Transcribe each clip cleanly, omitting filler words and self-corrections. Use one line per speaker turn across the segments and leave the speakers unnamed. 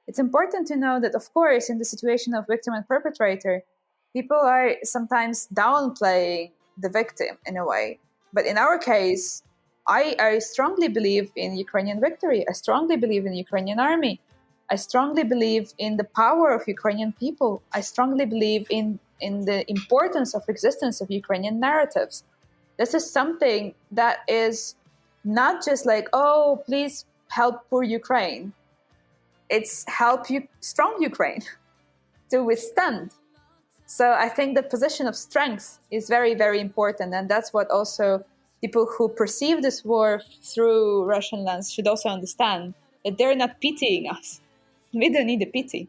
It's important to know that, of course, in the situation of victim and perpetrator, people are sometimes downplaying the victim in a way. But in our case, I strongly believe in Ukrainian victory. I strongly believe in the Ukrainian army. I strongly believe in the power of Ukrainian people. I strongly believe in the importance of existence of Ukrainian narratives. This is something that is not just like, oh, please help poor Ukraine. It's help you strong Ukraine to withstand. So I think the position of strength is very, very important. And that's what also people who perceive this war through Russian lens should also understand, that they're not pitying us. We don't need a pity.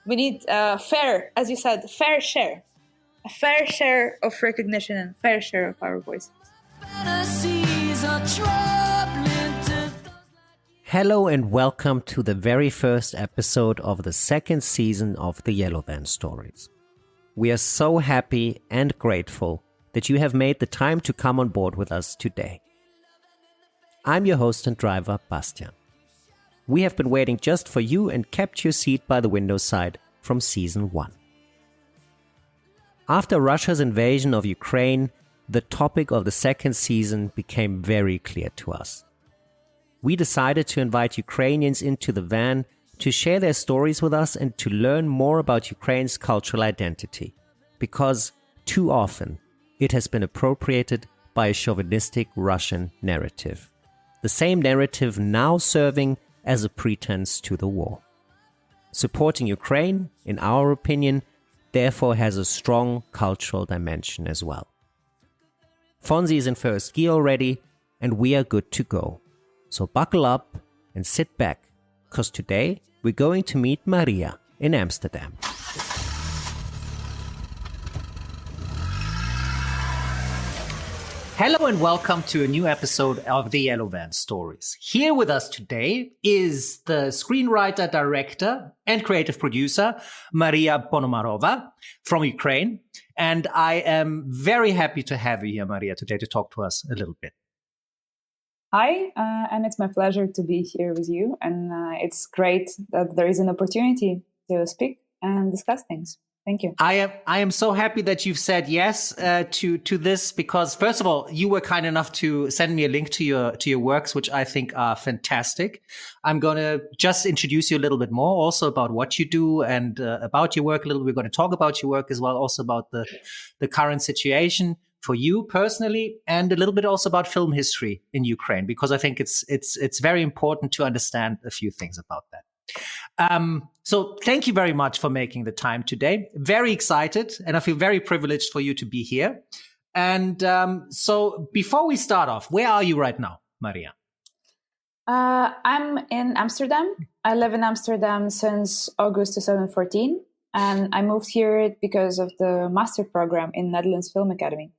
We need a fair, as you said, fair share. A fair share of recognition and fair share of our voices.
Hello and welcome to the very first episode of the second season of the Yellow Van Stories. We are so happy and grateful that you have made the time to come on board with us today. I'm your host and driver, Bastian. We have been waiting just for you and kept your seat by the window side from season 1. After Russia's invasion of Ukraine, the topic of the second season became very clear to us. We decided to invite Ukrainians into the van to share their stories with us and to learn more about Ukraine's cultural identity, because too often it has been appropriated by a chauvinistic Russian narrative. The same narrative now serving as a pretense to the war. Supporting Ukraine, in our opinion, therefore has a strong cultural dimension as well. Fonzie is in first gear already, and we are good to go. So buckle up and sit back, because today we're going to meet Mariia in Amsterdam. Hello and welcome to a new episode of the Yellow Van Stories. Here with us today is the screenwriter, director, and creative producer, Mariia Ponomarova from Ukraine. And I am very happy to have you here, Mariia, today to talk to us a little bit.
Hi, and it's my pleasure to be here with you. And it's great that there is an opportunity to speak and discuss things. Thank you.
I am so happy that you've said yes to this, because first of all, you were kind enough to send me a link to your works, which I think are fantastic. I'm going to just introduce you a little bit more also about what you do and about your work a little. We're going to talk about your work as well, also about the current situation for you personally, and a little bit also about film history in Ukraine, because I think it's very important to understand a few things about that. So thank you very much for making the time today. Very excited, and I feel very privileged for you to be here. And so before we start off, where are you right now, Mariia?
I'm in Amsterdam. I live in Amsterdam since August 2014, and I moved here because of the master program in Netherlands Film Academy.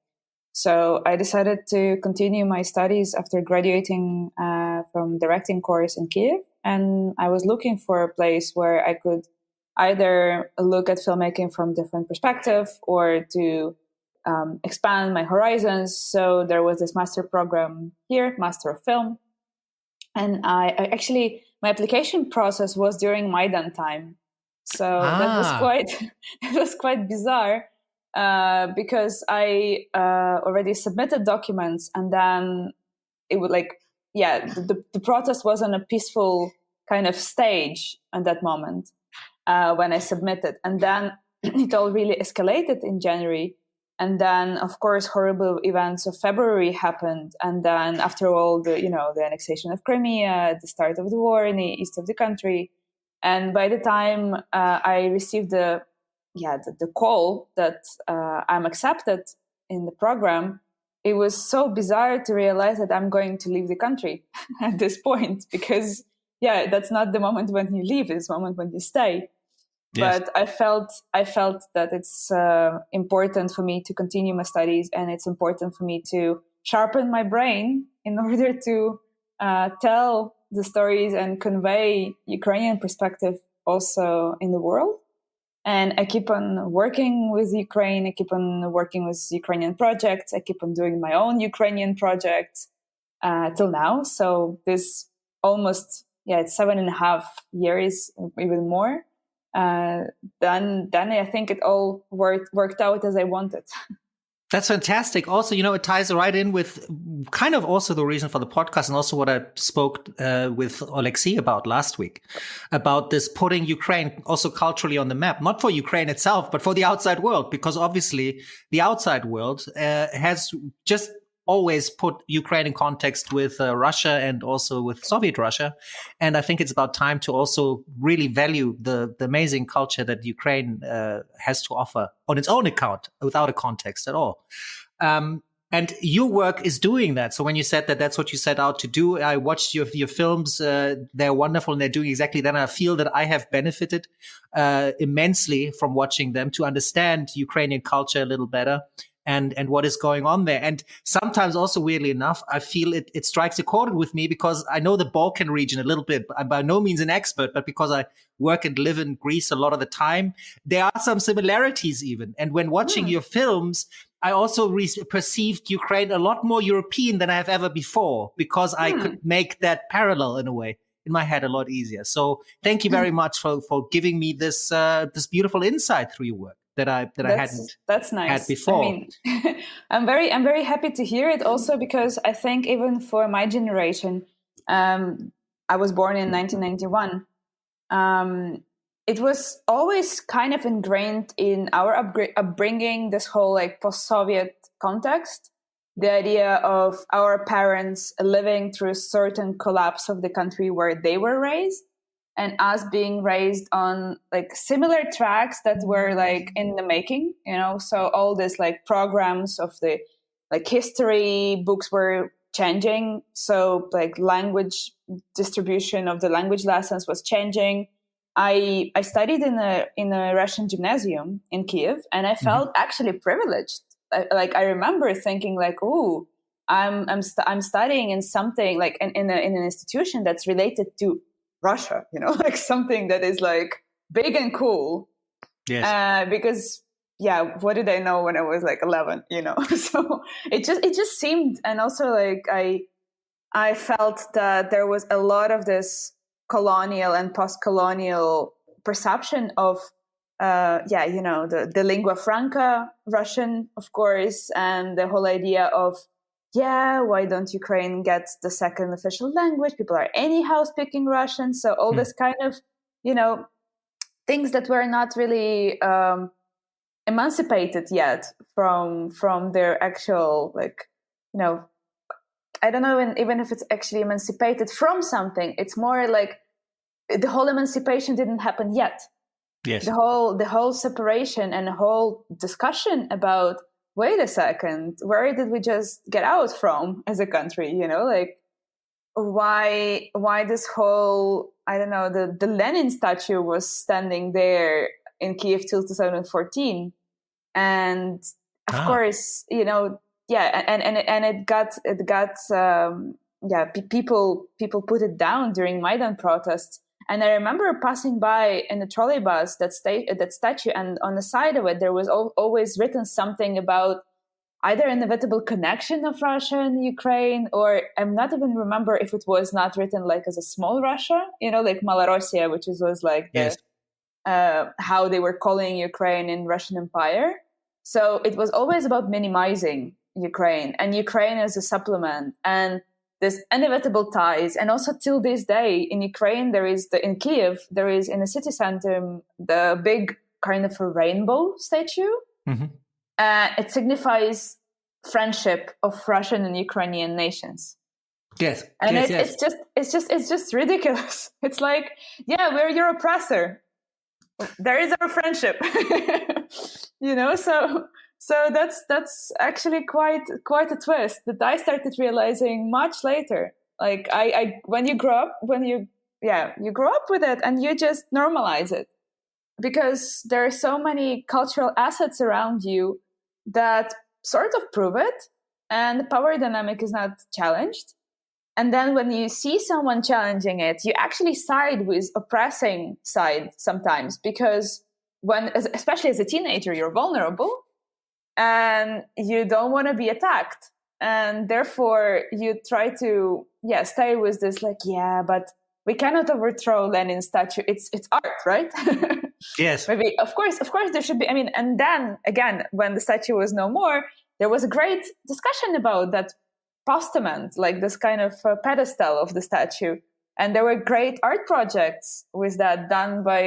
So I decided to continue my studies after graduating from directing course in Kyiv. And I was looking for a place where I could either look at filmmaking from different perspective or to expand my horizons. So there was this master program here, Master of Film. And I actually, my application process was during Maidan time. So that was quite bizarre because I already submitted documents, and then it would the protest was on a peaceful kind of stage at that moment when I submitted. And then it all really escalated in January. And then, of course, horrible events of February happened. And then after all, the annexation of Crimea, the start of the war in the east of the country. And by the time I received the call that I'm accepted in the program, it was so bizarre to realize that I'm going to leave the country at this point, because, that's not the moment when you leave, it's the moment when you stay. Yes. But I felt that it's important for me to continue my studies, and it's important for me to sharpen my brain in order to tell the stories and convey Ukrainian perspective also in the world. And I keep on working with Ukraine. I keep on working with Ukrainian projects. I keep on doing my own Ukrainian projects till now. So this almost it's 7.5 years, even more, then I think it all worked out as I wanted.
That's fantastic. Also, it ties right in with kind of also the reason for the podcast, and also what I spoke with Alexei about last week, about this putting Ukraine also culturally on the map, not for Ukraine itself, but for the outside world, because obviously the outside world has just always put Ukraine in context with Russia and also with Soviet Russia. And I think it's about time to also really value the amazing culture that Ukraine has to offer on its own account without a context at all. And your work is doing that. So when you said that that's what you set out to do, I watched your films. They're wonderful and they're doing exactly that. And I feel that I have benefited immensely from watching them to understand Ukrainian culture a little better. And what is going on there. And sometimes also, weirdly enough, I feel it strikes a chord with me because I know the Balkan region a little bit. I'm by no means an expert, but because I work and live in Greece a lot of the time, there are some similarities even. And when watching your films, I also perceived Ukraine a lot more European than I have ever before, because I could make that parallel in a way in my head a lot easier. So thank you very much for giving me this beautiful insight through your work that I hadn't had before.
I mean, I'm very happy to hear it also, because I think even for my generation, I was born in 1991. It was always kind of ingrained in our upbringing, this whole like post-Soviet context, the idea of our parents living through a certain collapse of the country where they were raised, and us being raised on like similar tracks that were like in the making, so all this like programs of the like history books were changing. So like language distribution of the language lessons was changing. I studied in a Russian gymnasium in Kyiv, and I felt actually privileged. I remember thinking like, "Oh, I'm studying in something like in an institution that's related to Russia, like something that is like big and cool."
Yes.
Because what did I know when I was like 11? So it just seemed, and also like I felt that there was a lot of this colonial and post-colonial perception of the lingua franca Russian, of course, and the whole idea of why don't Ukraine get the second official language? People are anyhow speaking Russian. So all this kind of things that were not really emancipated yet from their actual I don't know even if it's actually emancipated from something. It's more like the whole emancipation didn't happen yet.
Yes.
The whole separation and the whole discussion about, wait a second, where did we just get out from as a country? Like why this whole, I don't know, the Lenin statue was standing there in Kyiv till 2014, and of course, and it got people put it down during Maidan protests. And I remember passing by in the trolleybus that statue, and on the side of it there was always written something about either inevitable connection of Russia and Ukraine, or I'm not even remember if it was not written like as a small Russia, like Malorossia, which was like how they were calling Ukraine in Russian Empire. So it was always about minimizing Ukraine and Ukraine as a supplement, and this inevitable ties. And also till this day in Ukraine, in Kyiv, there is in the city center, the big kind of a rainbow statue. It signifies friendship of Russian and Ukrainian nations.
Yes.
And it's just ridiculous. It's like, we're your oppressor. There is our friendship. So that's actually quite a twist that I started realizing much later. Like when you grow up with it and you just normalize it, because there are so many cultural assets around you that sort of prove it, and the power dynamic is not challenged. And then when you see someone challenging it, you actually side with oppressing side sometimes, because especially as a teenager, you're vulnerable and you don't want to be attacked. And therefore you try to, stay with this like, but we cannot overthrow Lenin's statue. It's art, right?
Yes.
Maybe, of course, there should be. I mean, and then again, when the statue was no more, there was a great discussion about that postament, like this kind of pedestal of the statue. And there were great art projects with that done by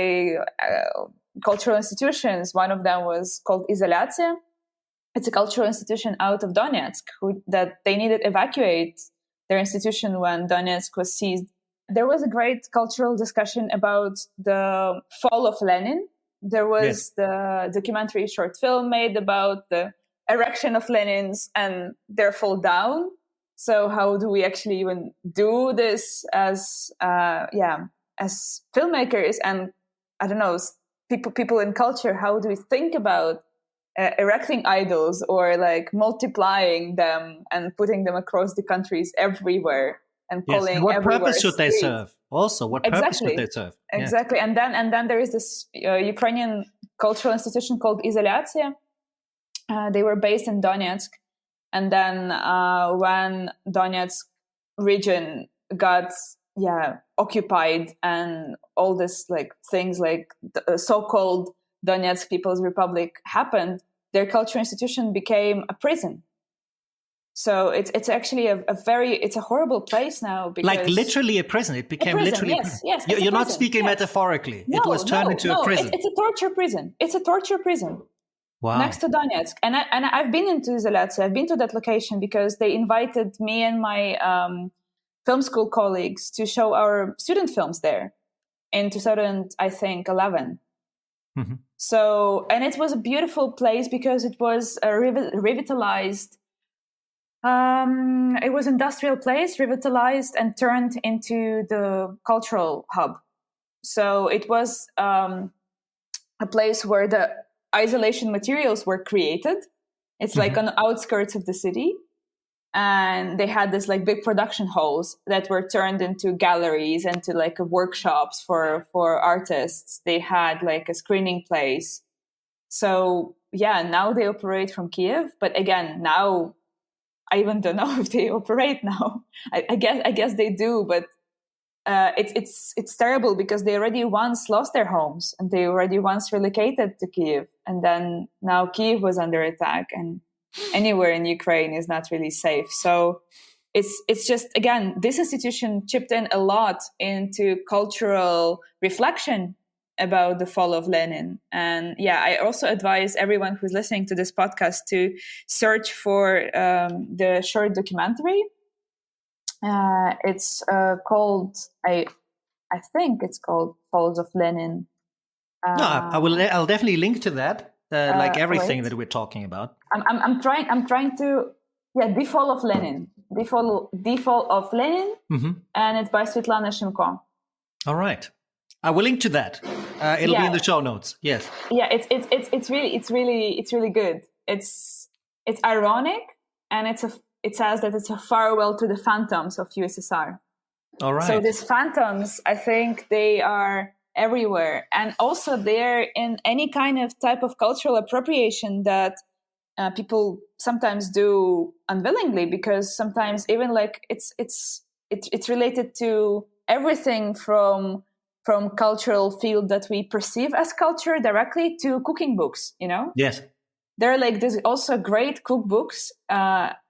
cultural institutions. One of them was called Izolatia. It's a cultural institution out of Donetsk that they needed to evacuate their institution when Donetsk was seized. There was a great cultural discussion about the fall of Lenin. There was the documentary short film made about the erection of Lenins and their fall down. So how do we actually even do this as filmmakers and, I don't know, people in culture? How do we think about erecting idols or like multiplying them and putting them across the countries everywhere and calling
what
everywhere
purpose should they
streets?
serve? Also, what purpose should they serve?
Exactly. And then there is this Ukrainian cultural institution called Izolatia. They were based in Donetsk. And then when Donetsk region got occupied and all this like things like the so-called Donetsk People's Republic happened, their cultural institution became a prison. So it's actually it's a horrible place now. Because
like literally a prison. It became literally a prison.
Yes,
You're not speaking metaphorically. It was turned into a prison.
It's a torture prison. It's a torture prison.
Wow.
Next to Donetsk. And I've been into Izolatia. I've been to that location because they invited me and my film school colleagues to show our student films there in 2011.
Mm-hmm.
So, and it was a beautiful place because it was revitalized. It was an industrial place, revitalized and turned into the cultural hub. So it was a place where the isolation materials were created. It's like on the outskirts of the city. And they had this like big production halls that were turned into galleries and to like workshops for artists. They had like a screening place. So now they operate from Kyiv. But again, now I even don't know if they operate now. I guess they do, but it's terrible because they already once lost their homes and they already once relocated to Kyiv, and then now Kyiv was under attack, and anywhere in Ukraine is not really safe. So it's just, again, this institution chipped in a lot into cultural reflection about the fall of Lenin. And I also advise everyone who's listening to this podcast to search for the short documentary. It's called, I think it's called Falls of Lenin.
I'll definitely link to that. Like everything that we're talking about.
I'm trying to The Fall of Lenin. The Fall of Lenin, and it's by Svetlana Shimko.
All right, I will link to that. It'll be in the show notes. Yes.
Yeah, it's really good. It's ironic, and it says that it's a farewell to the phantoms of USSR.
All right.
So these phantoms, I think they are everywhere, and also they're in any kind of type of cultural appropriation that people sometimes do unwillingly, because sometimes even like it's related to everything from cultural field that we perceive as culture directly to cooking books.
Yes,
there are like there's also great cookbooks,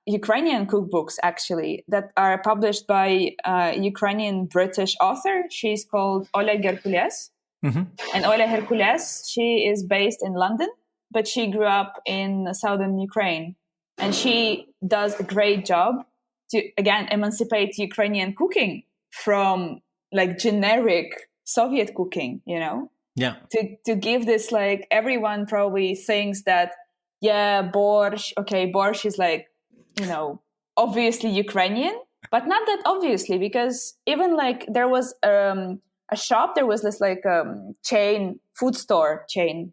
Ukrainian cookbooks actually, that are published by a Ukrainian British author. She's called Ola Hercules. And Ola Hercules, she is based in London, but she grew up in southern Ukraine. And she does a great job to, again, emancipate Ukrainian cooking from like generic Soviet cooking,
Yeah.
To give this, like, everyone probably thinks that, borscht is like, obviously Ukrainian, but not that obviously, because even like there was a shop, there was this like food store chain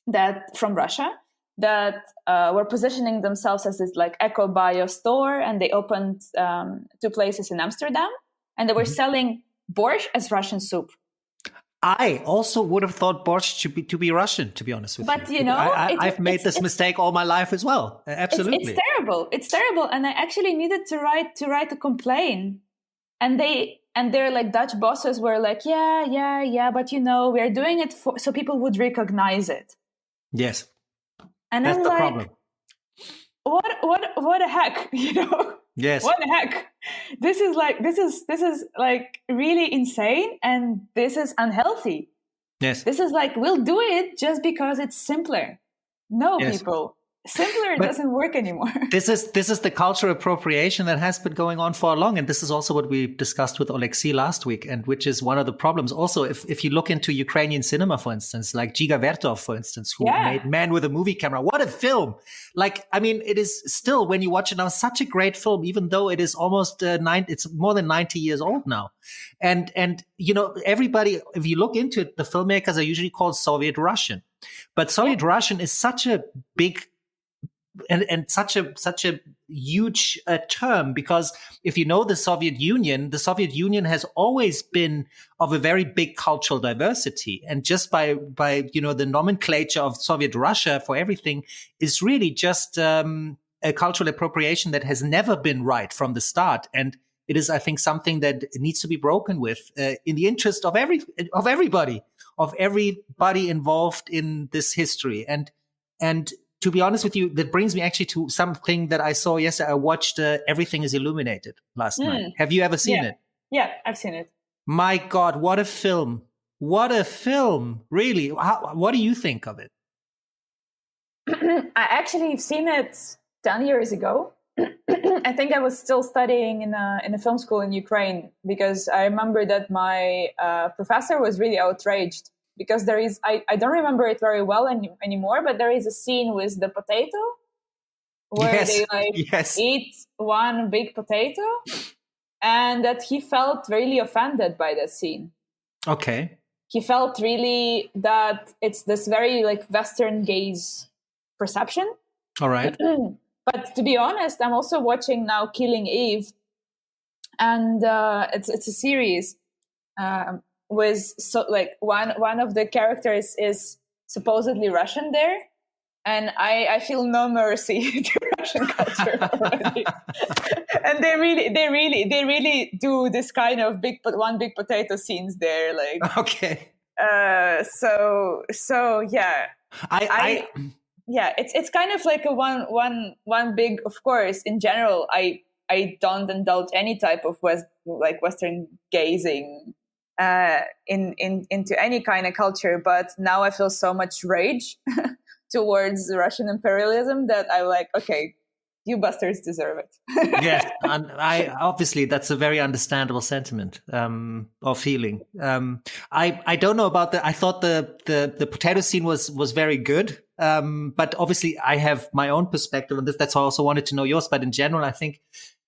that from Russia that were positioning themselves as this like eco-bio store, and they opened 2 places in Amsterdam, and they were selling borscht as Russian soup.
I also would have thought borscht to be Russian, to be honest with you. But I've made this mistake all my life as well. Absolutely,
it's terrible. It's terrible, and I actually needed to write a complaint, and they And their like Dutch bosses were like, yeah, but we're doing it so people would recognize it.
Yes.
And
that's
I'm
the
like,
problem.
What the heck,
Yes.
What the heck? This is like really insane, and this is unhealthy.
Yes.
This is like, we'll do it just because it's simpler. No,
Yes.
people. Simpler doesn't work anymore.
This is the cultural appropriation that has been going on for long, and this is also what we discussed with Oleksiy last week, and which is one of the problems. Also, if you look into Ukrainian cinema, for instance, like Giga Vertov, for instance, who made Man with a Movie Camera, what a film! Like, I mean, it is still, when you watch it now, such a great film, even though it is almost it's more than 90 years old now, and everybody, if you look into it, the filmmakers are usually called Soviet Russian, but Soviet Russian is such a big and such a huge term, because if you know the Soviet Union has always been of a very big cultural diversity, and just by the nomenclature of Soviet Russia for everything is really just a cultural appropriation that has never been right from the start, and it is, I think, something that needs to be broken with in the interest of everybody involved in this history, and. To be honest with you, that brings me actually to something that I saw yesterday. I watched Everything is Illuminated last night. Have you ever seen it?
Yeah, I've seen it.
My God, what a film. What a film. Really. What do you think of it?
I actually have seen it 10 years ago. I think I was still studying in a film school in Ukraine, because I remember that my professor was really outraged. Because there is, I don't remember it very well anymore, but there is a scene with the potato where they eat one big potato, and that he felt really offended by that scene.
Okay.
He felt really that it's this very like Western gaze perception.
All right.
But to be honest, I'm also watching now Killing Eve, and it's a series. With one of the characters is supposedly Russian there, and I feel no mercy to Russian culture already. And they really do this kind of one big potato scenes there, like
okay.
So yeah, it's kind of like a one big. Of course, in general, I don't indulge any type of Western gazing into any kind of culture, but now I feel so much rage towards Russian imperialism that I'm like, okay, you bastards deserve it.
Yes, and obviously that's a very understandable sentiment or feeling. I don't know about that. I thought the potato scene was very good, but obviously I have my own perspective on this. That's why I also wanted to know yours. But in general, I think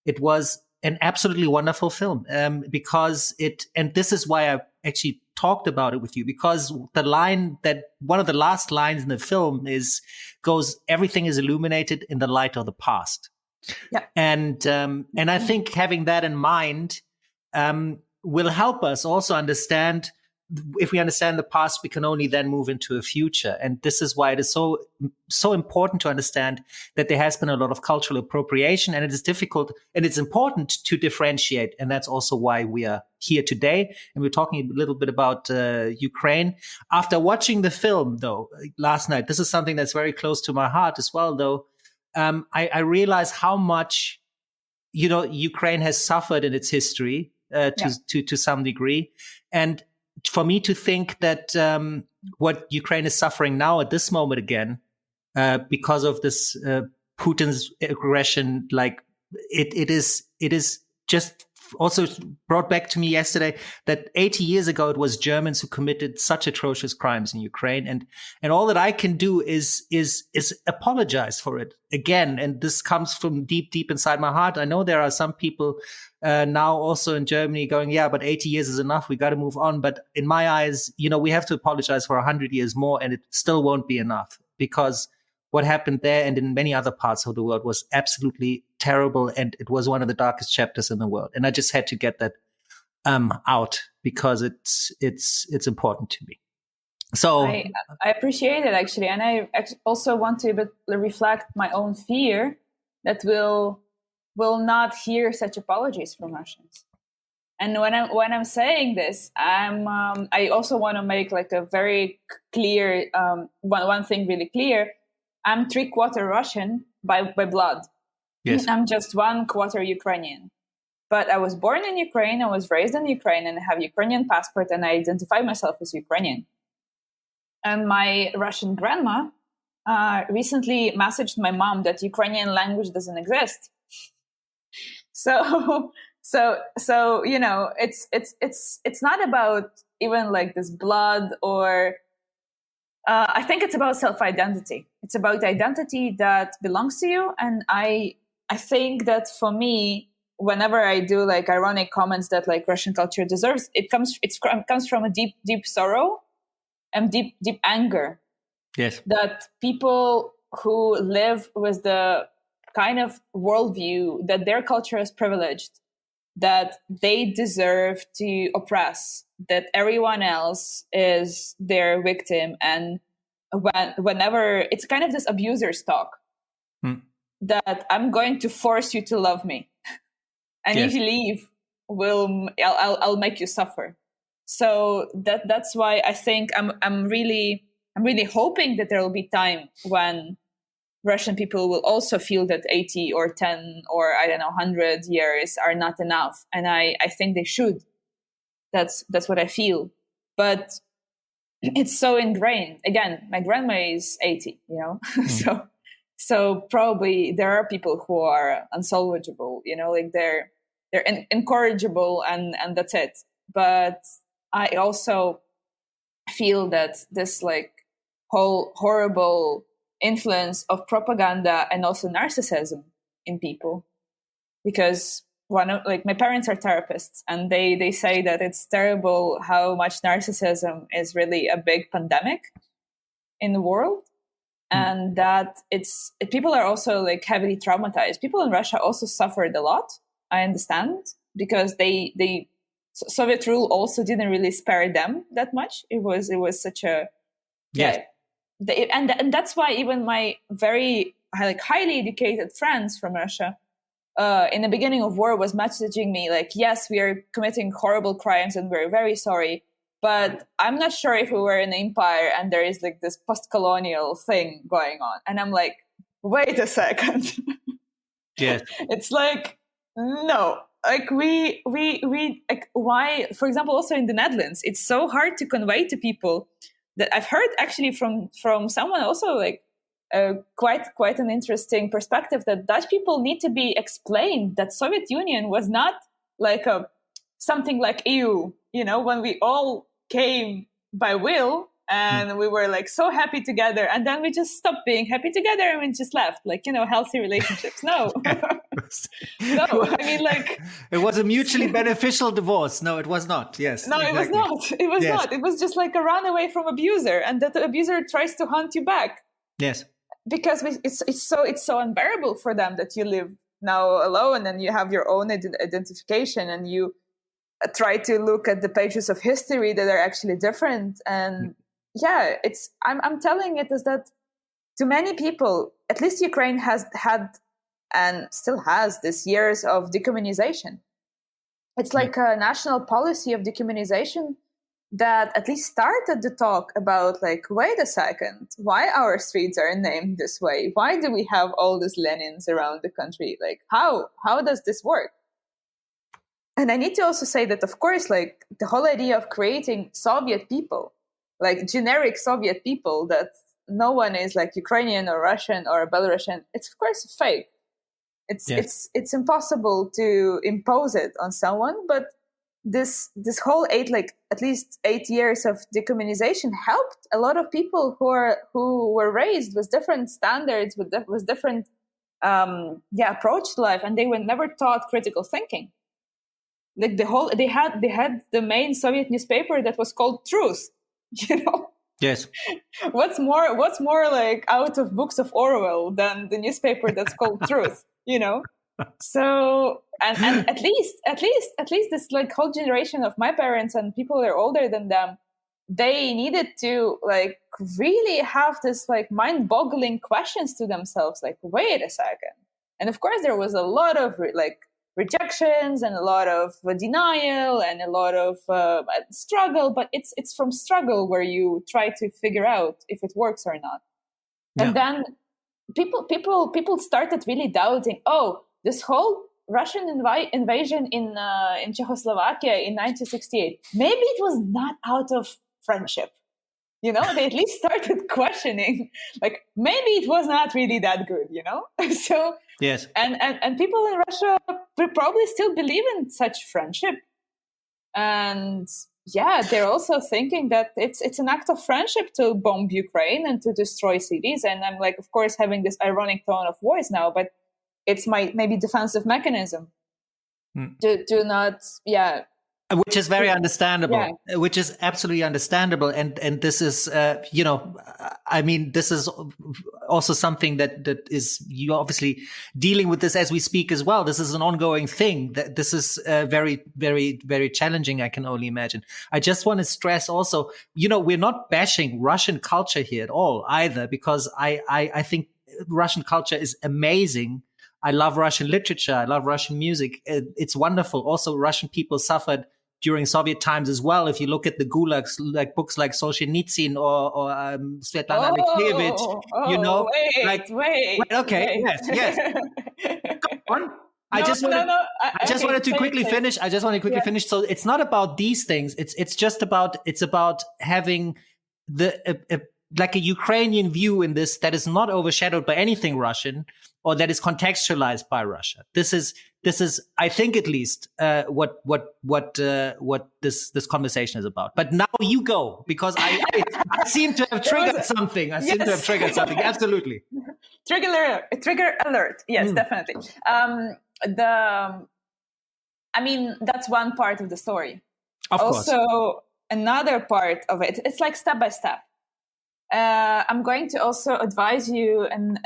it was an absolutely wonderful film, because and this is why I actually talked about it with you, because one of the last lines in the film goes, everything is illuminated in the light of the past.
Yeah.
And I think having that in mind, will help us also understand. If we understand the past, we can only then move into a future. And this is why it is so important to understand that there has been a lot of cultural appropriation, and it is difficult and it's important to differentiate. And that's also why we are here today. And we're talking a little bit about Ukraine. After watching the film, though, last night, this is something that's very close to my heart as well, though. I realize how much, Ukraine has suffered in its history to some degree. And for me to think that what Ukraine is suffering now at this moment again, because of this Putin's aggression, like it is just also brought back to me yesterday that 80 years ago it was Germans who committed such atrocious crimes in Ukraine, and all that I can do is apologize for it again. And this comes from deep inside my heart. I know there are some people now also in Germany going, yeah, but 80 years is enough. We got to move on. But in my eyes, we have to apologize for 100 years more, and it still won't be enough, because what happened there and in many other parts of the world was absolutely terrible, and it was one of the darkest chapters in the world. And I just had to get that out, because it's important to me. So
I appreciate it, actually, and I also want to reflect my own fear that we'll not hear such apologies from Russians. And when I'm saying this, I also want to make like a very clear one thing really clear. I'm 3/4 Russian by blood.
Yes.
I'm just 1/4 Ukrainian. But I was born in Ukraine, I was raised in Ukraine, and I have Ukrainian passport, and I identify myself as Ukrainian. And my Russian grandma recently messaged my mom that Ukrainian language doesn't exist. So you know, it's not about even like this blood or I think it's about self-identity. It's about identity that belongs to you. And I think that for me, whenever I do like ironic comments that like Russian culture deserves, it comes from a deep sorrow and deep anger.
Yes.
That people who live with the kind of worldview that their culture is privileged, that they deserve to oppress, that everyone else is their victim. And whenever it's kind of this abuser's talk, that I'm going to force you to love me. And
yes.
if you leave, I'll make you suffer. So that's why I think I'm really hoping that there will be time when Russian people will also feel that 80 or 10 or I don't know 100 years are not enough, and I think they should. That's what I feel, but it's so ingrained. Again, my grandma is 80, you know, so probably there are people who are unsalvageable, you know, like they're incorrigible, and that's it. But I also feel that this like whole horrible influence of propaganda and also narcissism in people, because my parents are therapists, and they say that it's terrible how much narcissism is really a big pandemic in the world, and that people are also like heavily traumatized. People in Russia also suffered a lot, I understand, because Soviet rule also didn't really spare them that much. It was such a and that's why even my very like highly educated friends from Russia in the beginning of war was messaging me like, yes, we are committing horrible crimes and we're very sorry, but I'm not sure if we were an empire and there is like this post-colonial thing going on. And I'm like, wait a second.
Yes.
It's like, no, like we like, why, for example, also in the Netherlands, it's so hard to convey to people that I've heard actually from someone also like quite an interesting perspective, that Dutch people need to be explained that Soviet Union was not like something like EU, you know, when we all came by will and we were like so happy together, and then we just stopped being happy together and we just left, like, you know, healthy relationships. No. No, I mean, like,
it was a mutually beneficial divorce. No, it was not. Yes.
No, exactly. It was not. It was not. It was just like a runaway from abuser, and that the abuser tries to hunt you back.
Yes.
Because it's so unbearable for them that you live now alone and you have your own identification, and you try to look at the pages of history that are actually different. And yeah, I'm telling it is that to many people, at least Ukraine has had and still has this years of decommunization. It's like a national policy of decommunization that at least started the talk about like, wait a second, why our streets are named this way? Why do we have all these Lenins around the country? Like, how does this work? And I need to also say that, of course, like the whole idea of creating Soviet people, like generic Soviet people, that no one is like Ukrainian or Russian or Belarusian, it's of course fake. It's impossible to impose it on someone, but this whole at least 8 years of decommunization helped a lot of people who were raised with different standards, with different approach to life, and they were never taught critical thinking. Like they had the main Soviet newspaper that was called Truth, you know.
Yes.
What's more like out of books of Orwell than the newspaper that's called Truth, you know? So and at least this like whole generation of my parents and people that are older than them, they needed to like really have this like mind-boggling questions to themselves, like, wait a second. And of course there was a lot of like rejections and a lot of denial and a lot of struggle, but it's from struggle where you try to figure out if it works or not. Yeah. And then people started really doubting, oh, this whole Russian invasion in Czechoslovakia in 1968, maybe it was not out of friendship. You know, they at least started questioning, like, maybe it was not really that good, you know? So,
yes.
And people in Russia probably still believe in such friendship. And yeah, they're also thinking that it's an act of friendship to bomb Ukraine and to destroy cities. And I'm like, of course, having this ironic tone of voice now, but it's my maybe defensive mechanism to not, yeah.
Which is very understandable, which is absolutely understandable. And this is, I mean, this is also something that is, you obviously dealing with this as we speak as well. This is an ongoing thing. That this is very, very, very challenging, I can only imagine. I just want to stress also, we're not bashing Russian culture here at all either, because I think Russian culture is amazing. I love Russian literature. I love Russian music. It's wonderful. Also, Russian people suffered during Soviet times as well. If you look at the gulags, like books like Solzhenitsyn or Svetlana Alexievich, wait, okay, yes. Come on. I just wanted to quickly finish. So it's not about these things. It's about having like a Ukrainian view in this that is not overshadowed by anything Russian, or that is contextualized by Russia. This is, I think, at least what this conversation is about. But now you go, because I seem to have triggered something. Absolutely.
Trigger alert. Yes, definitely. That's one part of the story.
Of course.
Also, another part of it, it's like step by step. I'm going to also advise you, and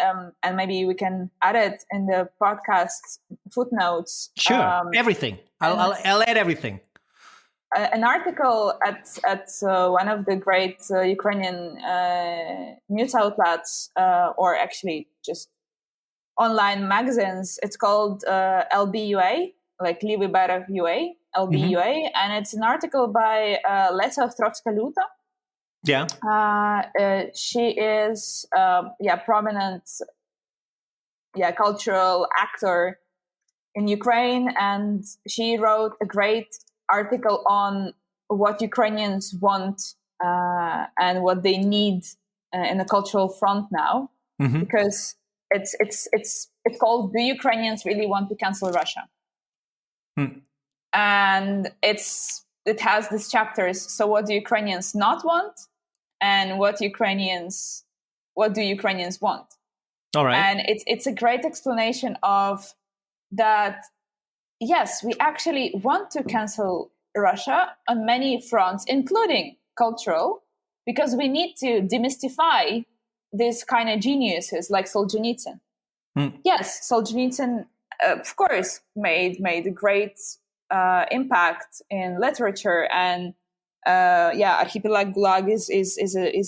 maybe we can add it in the podcast footnotes.
Sure, everything. I'll add everything.
An article at one of the great Ukrainian news outlets, or actually just online magazines. It's called LBUA, like Lівий берег UA, LBUA, and it's an article by Lesia Ostrovska-Luta.
Yeah.
She is prominent cultural actor in Ukraine, and she wrote a great article on what Ukrainians want and what they need in the cultural front now, because it's called "Do Ukrainians Really Want to Cancel Russia?" And it has these chapters. So what do Ukrainians not want? And what do Ukrainians want? All right. And it's a great explanation of that. Yes, we actually want to cancel Russia on many fronts, including cultural, because we need to demystify these kind of geniuses like Solzhenitsyn. Yes, Solzhenitsyn, of course, made a great impact in literature, and Archipelago Gulag is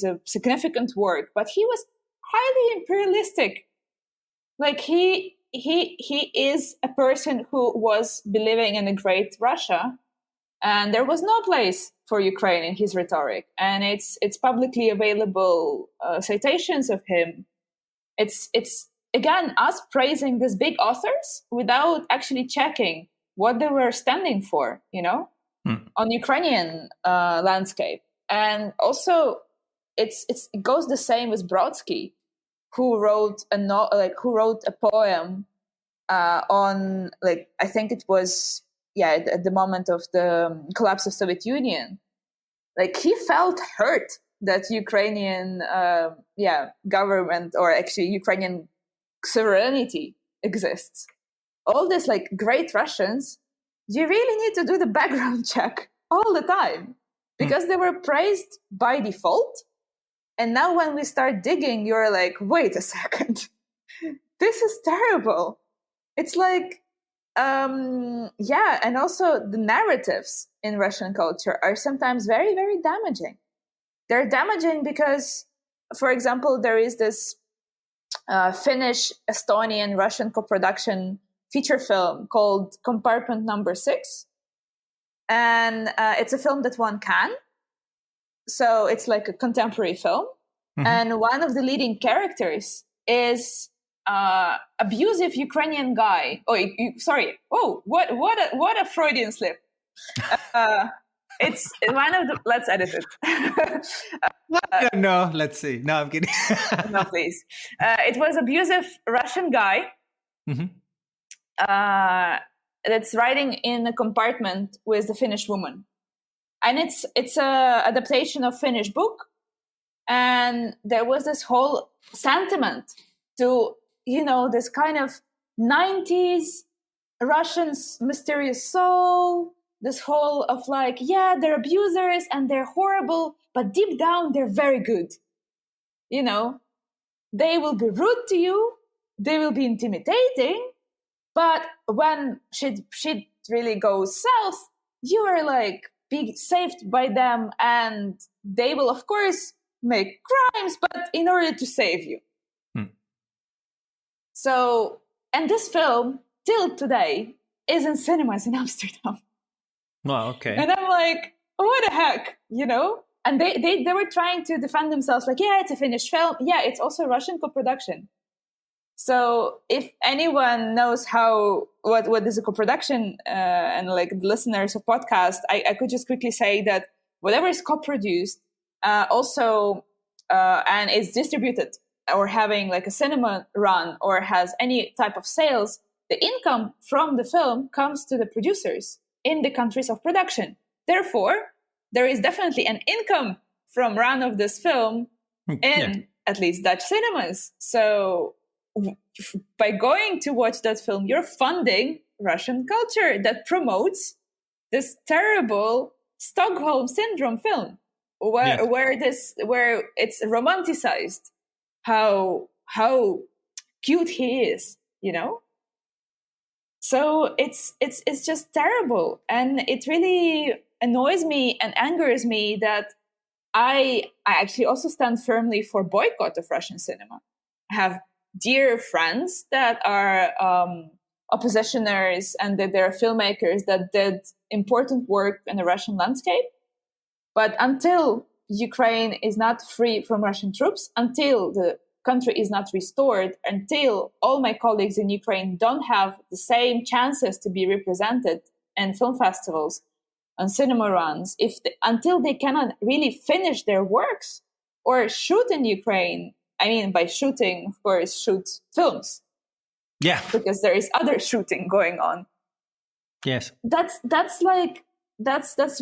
a significant work, but he was highly imperialistic. Like he is a person who was believing in a great Russia, and there was no place for Ukraine in his rhetoric. And it's publicly available citations of him. It's again us praising these big authors without actually checking what they were standing for, on Ukrainian landscape. And also, it goes the same with Brodsky, who wrote a poem on, like, I think it was at the moment of the collapse of Soviet Union. Like, he felt hurt that Ukrainian government, or actually Ukrainian sovereignty, exists. All these like great Russians, you really need to do the background check all the time, because they were praised by default. And now when we start digging, you're like, wait a second, this is terrible. It's like, and also the narratives in Russian culture are sometimes very, very damaging. They're damaging because, for example, there is this Finnish, Estonian, Russian co-production feature film called Compartment Number 6. And it's a film that won Cannes. So it's like a contemporary film. Mm-hmm. And one of the leading characters is abusive Ukrainian guy. Sorry. Oh, what a Freudian slip. It's one of the. Let's edit it.
No, let's see. No, I'm kidding.
No, please. It was abusive Russian guy. Mm-hmm. That's riding in a compartment with the Finnish woman, and it's a adaptation of Finnish book, and there was this whole sentiment to this kind of 90s Russians mysterious soul. This whole of like, yeah, they're abusers and they're horrible, but deep down they're very good. They will be rude to you, they will be intimidating, but when shit really goes south, you are like being saved by them, and they will of course make crimes, but in order to save you. So, and this film till today is in cinemas in Amsterdam.
Oh, okay.
And I'm like, what the heck, And they were trying to defend themselves, like, yeah, it's a Finnish film. Yeah, it's also a Russian co-production. So if anyone knows what is a co-production, and like listeners of podcast, I could just quickly say that whatever is co-produced, also and is distributed or having like a cinema run or has any type of sales, the income from the film comes to the producers in the countries of production. Therefore, there is definitely an income from run of this film in at least Dutch cinemas. So by going to watch that film, you're funding Russian culture that promotes this terrible Stockholm syndrome film, where it's romanticized how cute he is, So it's just terrible, and it really annoys me and angers me that I actually also stand firmly for boycott of Russian cinema. I have dear friends that are oppositioners and that they're filmmakers that did important work in the Russian landscape. But until Ukraine is not free from Russian troops, until the country is not restored, until all my colleagues in Ukraine don't have the same chances to be represented in film festivals and cinema runs, until they cannot really finish their works or shoot in Ukraine, I mean, by shooting, of course, shoot films.
Yeah.
Because there is other shooting going on.
Yes.
That's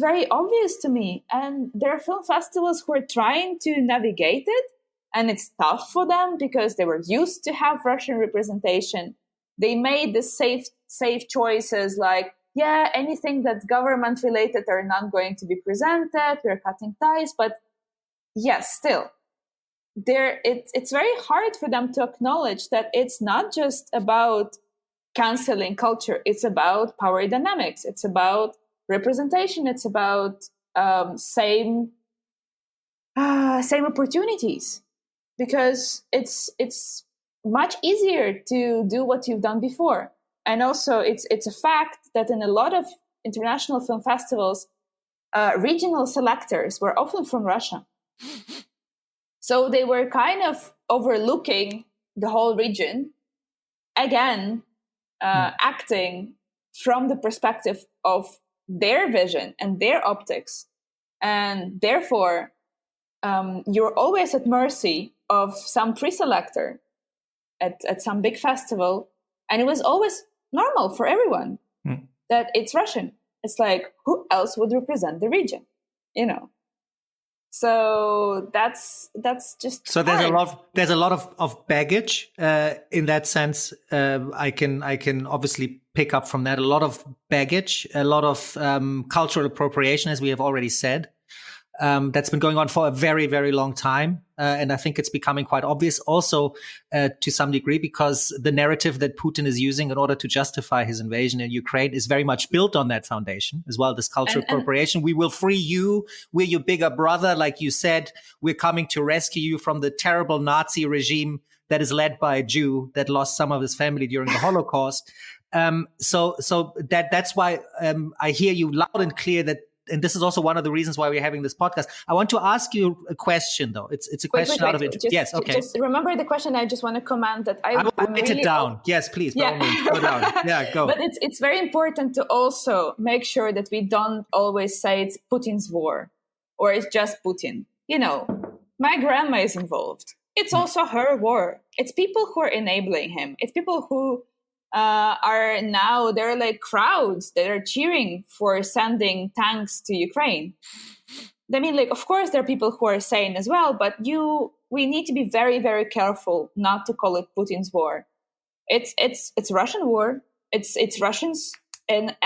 very obvious to me. And there are film festivals who are trying to navigate it, and it's tough for them because they were used to have Russian representation. They made the safe choices like, yeah, anything that's government related are not going to be presented. We're cutting ties. But yes, still, it's very hard for them to acknowledge that it's not just about canceling culture. It's about power dynamics. It's about representation. It's about same opportunities, because it's much easier to do what you've done before. And also, it's a fact that in a lot of international film festivals, regional selectors were often from Russia. So they were kind of overlooking the whole region, again, acting from the perspective of their vision and their optics. And therefore, you're always at mercy of some pre-selector at some big festival. And it was always normal for everyone that it's Russian. It's like, who else would represent the region? So that's just
so hard. there's a lot of baggage in that sense. I can obviously pick up from that a lot of baggage, a lot of cultural appropriation, as we have already said. That's been going on for a very, very long time. And I think it's becoming quite obvious also to some degree, because the narrative that Putin is using in order to justify his invasion in Ukraine is very much built on that foundation as well, this cultural appropriation. We will free you. We're your bigger brother. Like you said, we're coming to rescue you from the terrible Nazi regime that is led by a Jew that lost some of his family during the Holocaust. So that's why I hear you loud and clear that. And this is also one of the reasons why we're having this podcast. I want to ask you a question, though. It's a question out of it. Yes, okay.
Just remember the question. I just want to comment that
I will write it down. Yes, please. Yeah. Go down. Yeah, go.
But it's very important to also make sure that we don't always say it's Putin's war or it's just Putin. You know, my grandma is involved. It's also her war. It's people who are enabling him. It's people who are now, they're like crowds that are cheering for sending tanks to Ukraine. I mean, like, of course, there are people who are sane as well, but we need to be very, very careful not to call it Putin's war. It's Russian war. It's Russians, and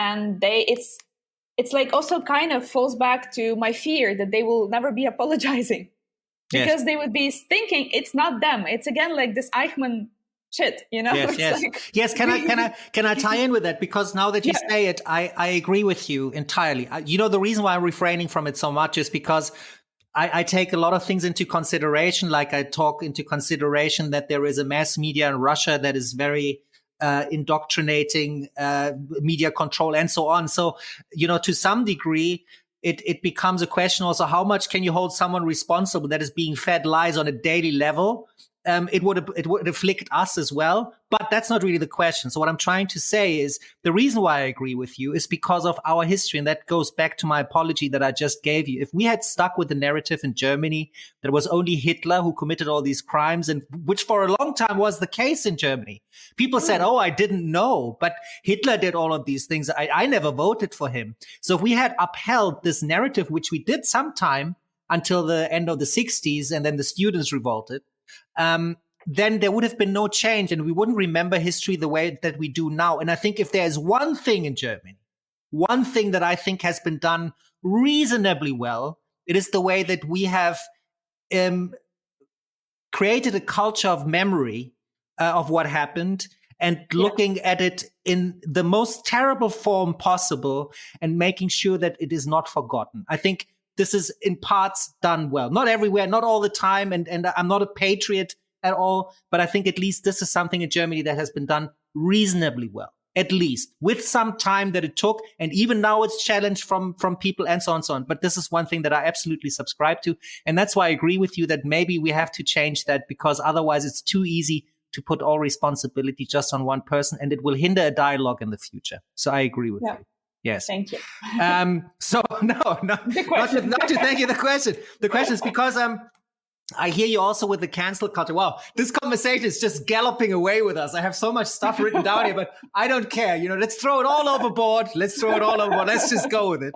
it's like also kind of falls back to my fear that they will never be apologizing because they would be thinking it's not them. It's again like this Eichmann shit, you know?
Yes. Yes. Can I tie in with that? Because now that you say it, I agree with you entirely. You know, the reason why I'm refraining from it so much is because I take a lot of things into consideration. Like I talk into consideration that there is a mass media in Russia that is very indoctrinating, media control and so on. So, you know, to some degree, it becomes a question also, how much can you hold someone responsible that is being fed lies on a daily level? It would afflict us as well, but that's not really the question. So what I'm trying to say is the reason why I agree with you is because of our history. And that goes back to my apology that I just gave you. If we had stuck with the narrative in Germany that it was only Hitler who committed all these crimes, and which for a long time was the case in Germany, people said, oh, I didn't know, but Hitler did all of these things. I never voted for him. So if we had upheld this narrative, which we did sometime until the end of the 60s, and then the students revolted, then there would have been no change and we wouldn't remember history the way that we do now. And I think if there's one thing in Germany, one thing that I think has been done reasonably well, it is the way that we have created a culture of memory of what happened and looking at it in the most terrible form possible and making sure that it is not forgotten. I think this is in parts done well, not everywhere, not all the time. And I'm not a patriot at all, but I think at least this is something in Germany that has been done reasonably well, at least with some time that it took. And even now it's challenged from people and so on and so on. But this is one thing that I absolutely subscribe to. And that's why I agree with you that maybe we have to change that, because otherwise it's too easy to put all responsibility just on one person and it will hinder a dialogue in the future. So I agree with you. Yes.
Thank you.
So not to thank you. The question is because I hear you also with the cancel culture. Wow, this conversation is just galloping away with us. I have so much stuff written down here, but I don't care. You know, let's throw it all overboard. Let's just go with it.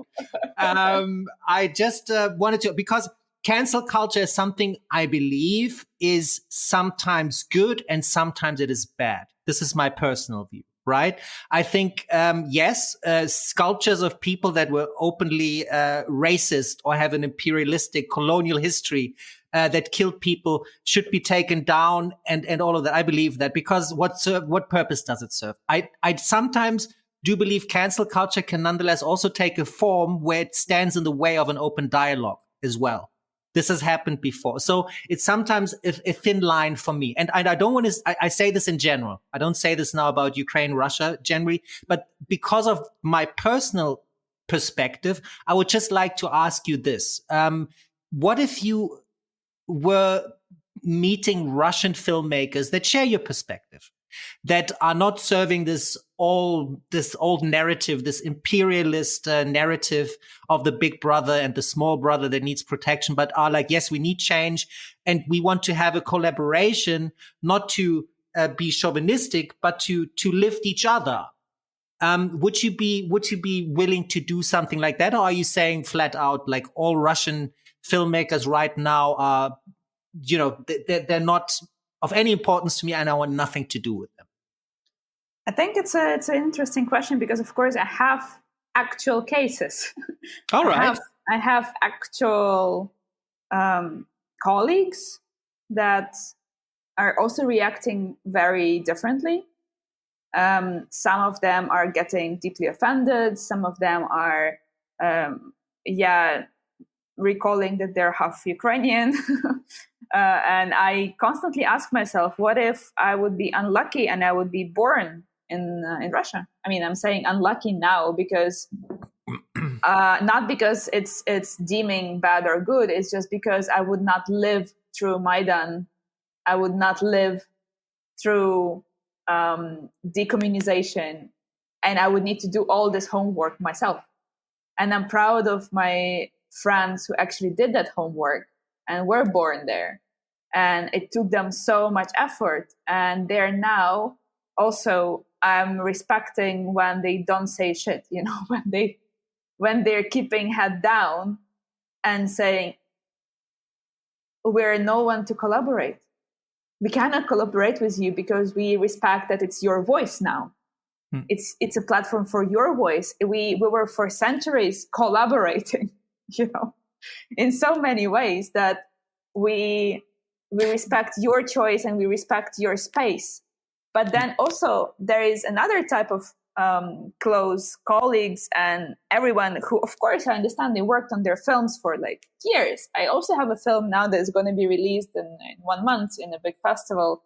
I just wanted to, because cancel culture is something I believe is sometimes good and sometimes it is bad. This is my personal view. Right. I think, yes, sculptures of people that were openly racist or have an imperialistic colonial history that killed people should be taken down and all of that. I believe that, because what purpose does it serve? I sometimes do believe cancel culture can nonetheless also take a form where it stands in the way of an open dialogue as well. This has happened before. So it's sometimes a thin line for me. And I don't want to, I say this in general. I don't say this now about Ukraine, Russia generally, but because of my personal perspective, I would just like to ask you this. What if you were meeting Russian filmmakers that share your perspective, that are not serving this old narrative, this imperialist narrative of the big brother and the small brother that needs protection, but are like, yes, we need change and we want to have a collaboration, not to be chauvinistic, but to lift each other. Would you be willing to do something like that, or are you saying flat out like all Russian filmmakers right now are, you know, they're not of any importance to me and I want nothing to do with them?
I think it's an interesting question because, of course, I have actual cases.
All right.
I have actual colleagues that are also reacting very differently. Some of them are getting deeply offended. Some of them are, recalling that they're half Ukrainian. And I constantly ask myself, what if I would be unlucky and I would be born in Russia. I mean, I'm saying unlucky now because not because it's deeming bad or good. It's just because I would not live through Maidan. I would not live through decommunization, and I would need to do all this homework myself. And I'm proud of my friends who actually did that homework and were born there. And it took them so much effort. And they're now also, I'm respecting when they don't say shit, you know, when they're keeping head down and saying, we're no one to collaborate. We cannot collaborate with you because we respect that it's your voice now. It's a platform for your voice. We were for centuries collaborating, you know, in so many ways that we respect your choice and we respect your space. But then also there is another type of close colleagues and everyone who, of course, I understand they worked on their films for like years. I also have a film now that is going to be released in 1 month in a big festival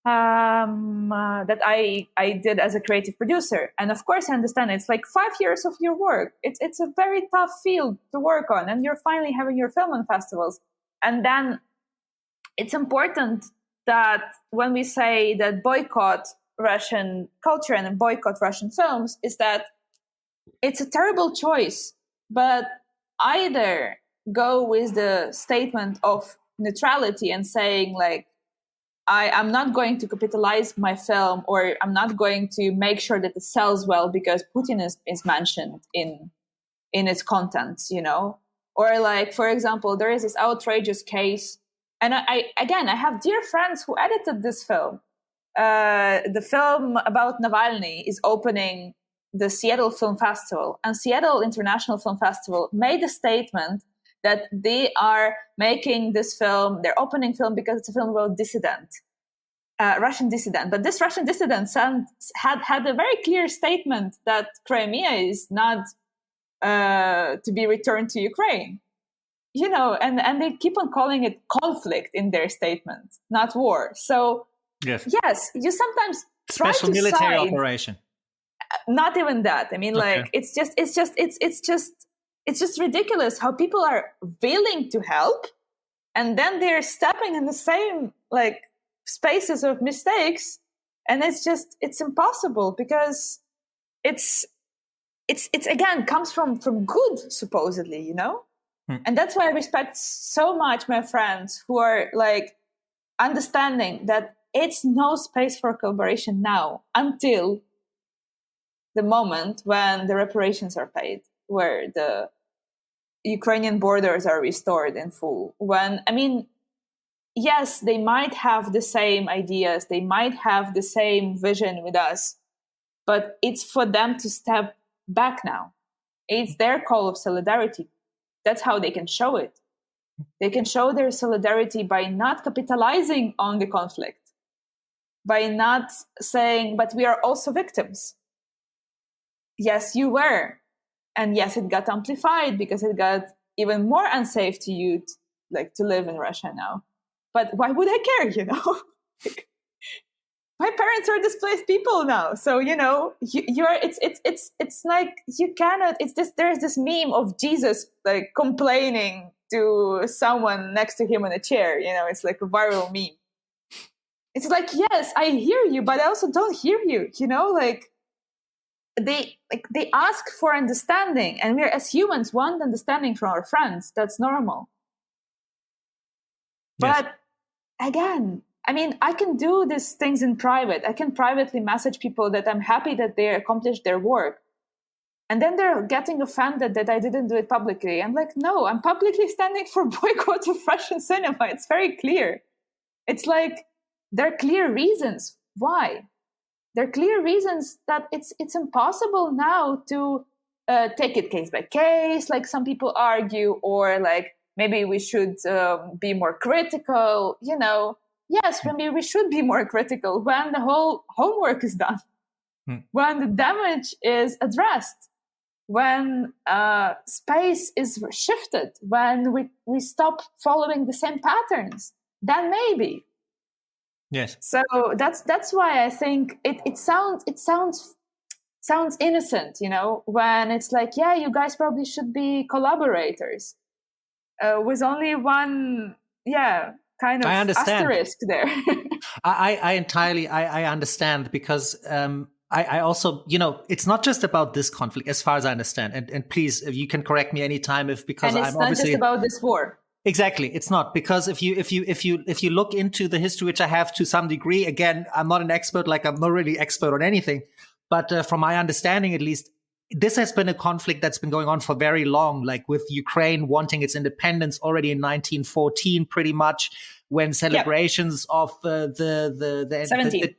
that I did as a creative producer. And of course, I understand it's like 5 years of your work. It's a very tough field to work on, and you're finally having your film on festivals. And then it's important that when we say that boycott Russian culture and boycott Russian films, is that it's a terrible choice, but either go with the statement of neutrality and saying like, I'm not going to capitalize my film, or I'm not going to make sure that it sells well because Putin is mentioned in its contents, you know? Or like, for example, there is this outrageous case, and I have dear friends who edited this film. The film about Navalny is opening the Seattle Film Festival, and Seattle International Film Festival made a statement that they are making this film, their opening film, because it's a film about dissident, Russian dissident. But this Russian dissident had a very clear statement that Crimea is not to be returned to Ukraine. You know, and they keep on calling it conflict in their statement, not war. So yes, you sometimes
special military operation.
Not even that. I mean, like it's just ridiculous how people are willing to help, and then they're stepping in the same like spaces of mistakes, and it's impossible because it's again comes from good, supposedly, you know. And that's why I respect so much my friends who are like understanding that it's no space for collaboration now until the moment when the reparations are paid, where the Ukrainian borders are restored in full. When, I mean, yes, they might have the same ideas, they might have the same vision with us, but it's for them to step back now. It's their call of solidarity. That's how they can show it. They can show their solidarity by not capitalizing on the conflict, by not saying, but we are also victims. Yes, you were. And yes, it got amplified because it got even more unsafe to you to live in Russia now. But why would I care, you know? My parents are displaced people now. So, you know, it's like you cannot, there's this meme of Jesus like complaining to someone next to him in a chair, you know, it's like a viral meme. It's like, yes, I hear you, but I also don't hear you, you know, like they ask for understanding, and we as humans want understanding from our friends. That's normal. Yes. But again, I mean, I can do these things in private. I can privately message people that I'm happy that they accomplished their work. And then they're getting offended that I didn't do it publicly. I'm like, no, I'm publicly standing for boycott of Russian cinema. It's very clear. It's like, there are clear reasons why. There are clear reasons that it's impossible now to take it case by case, like some people argue, or like maybe we should be more critical, you know. Yes, maybe we should be more critical when the whole homework is done, when the damage is addressed, when space is shifted, when we stop following the same patterns, then maybe.
Yes.
So that's why I think it sounds innocent, when it's like, yeah, you guys probably should be collaborators, with only one, kind of asterisk there.
I entirely understand, because I also, it's not just about this conflict, as far as I understand. And please, you can correct me anytime because
and it's not just about this war.
Exactly, it's not, because if you look into the history, which I have to some degree, again, I'm not an expert, like I'm not really expert on anything, but from my understanding, at least, this has been a conflict that's been going on for very long, like with Ukraine wanting its independence already in 1914, pretty much, when celebrations of the
17.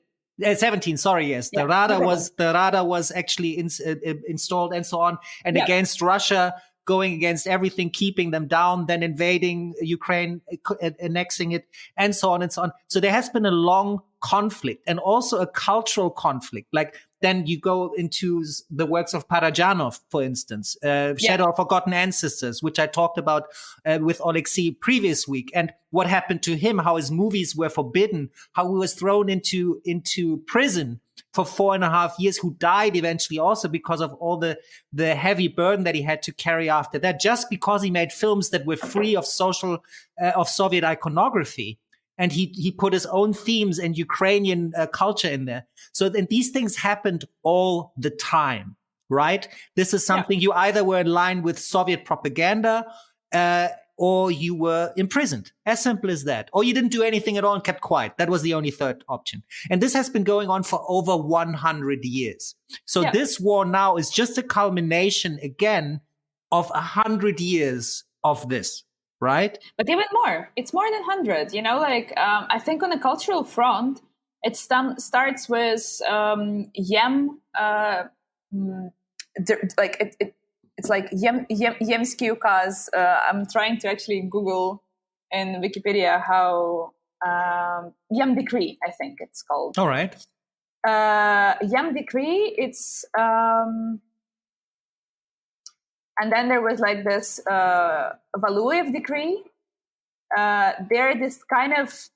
17, sorry, yes. The Rada was actually installed and so on, and against Russia, going against everything, keeping them down, then invading Ukraine, annexing it, and so on and so on. So there has been a long conflict, and also a cultural conflict. Like, then you go into the works of Parajanov, for instance, Shadow of Forgotten Ancestors, which I talked about with Alexei previous week, and what happened to him, how his movies were forbidden, how he was thrown into prison for 4.5 years, who died eventually also because of all the heavy burden that he had to carry after that, just because he made films that were free of of Soviet iconography. And he put his own themes and Ukrainian culture in there. So then these things happened all the time, right? This is something you either were in line with Soviet propaganda, or you were imprisoned. As simple as that. Or you didn't do anything at all and kept quiet. That was the only third option. And this has been going on for over 100 years. So this war now is just a culmination again of 100 years of this. Right?
But even more, it's more than 100, I think on a cultural front, it starts with Yem, it's like Yemsky Ukaz. I'm trying to actually Google in Wikipedia how Yem Decree, I think it's called.
All right.
Yem Decree, it's... and then there was like this Valuev decree. There are this kind of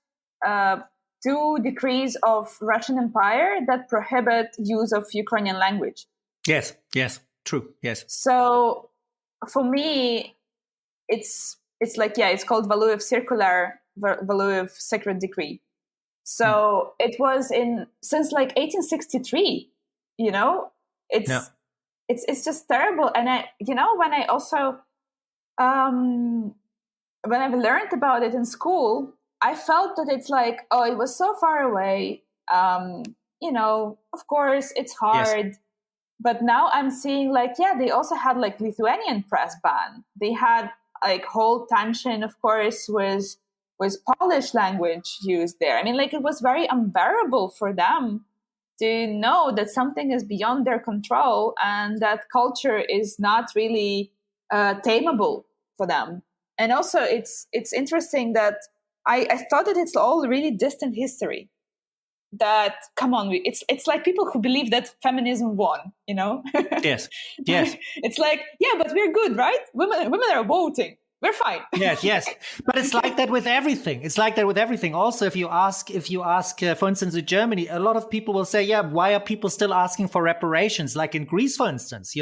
2 decrees of Russian Empire that prohibit use of Ukrainian language.
Yes, true, yes.
So for me, it's like, it's called Valuev Circular, Valuev Sacred Decree. So it was since like 1863, It's just terrible. And when I also, when I've learned about it in school, I felt that it's like, oh, it was so far away. Of course it's hard, yes. But now I'm seeing like, they also had like Lithuanian press ban. They had like whole tension, of course, with Polish language used there. I mean, like, it was very unbearable for them to know that something is beyond their control and that culture is not really tameable for them. And also, it's interesting that I thought that it's all really distant history. That, come on, it's like people who believe that feminism won,
Yes.
It's like, but we're good, right? Women are voting. We're fine.
Yes. But it's like that with everything. Also, if you ask, for instance, in Germany, a lot of people will say, why are people still asking for reparations? Like in Greece, for instance,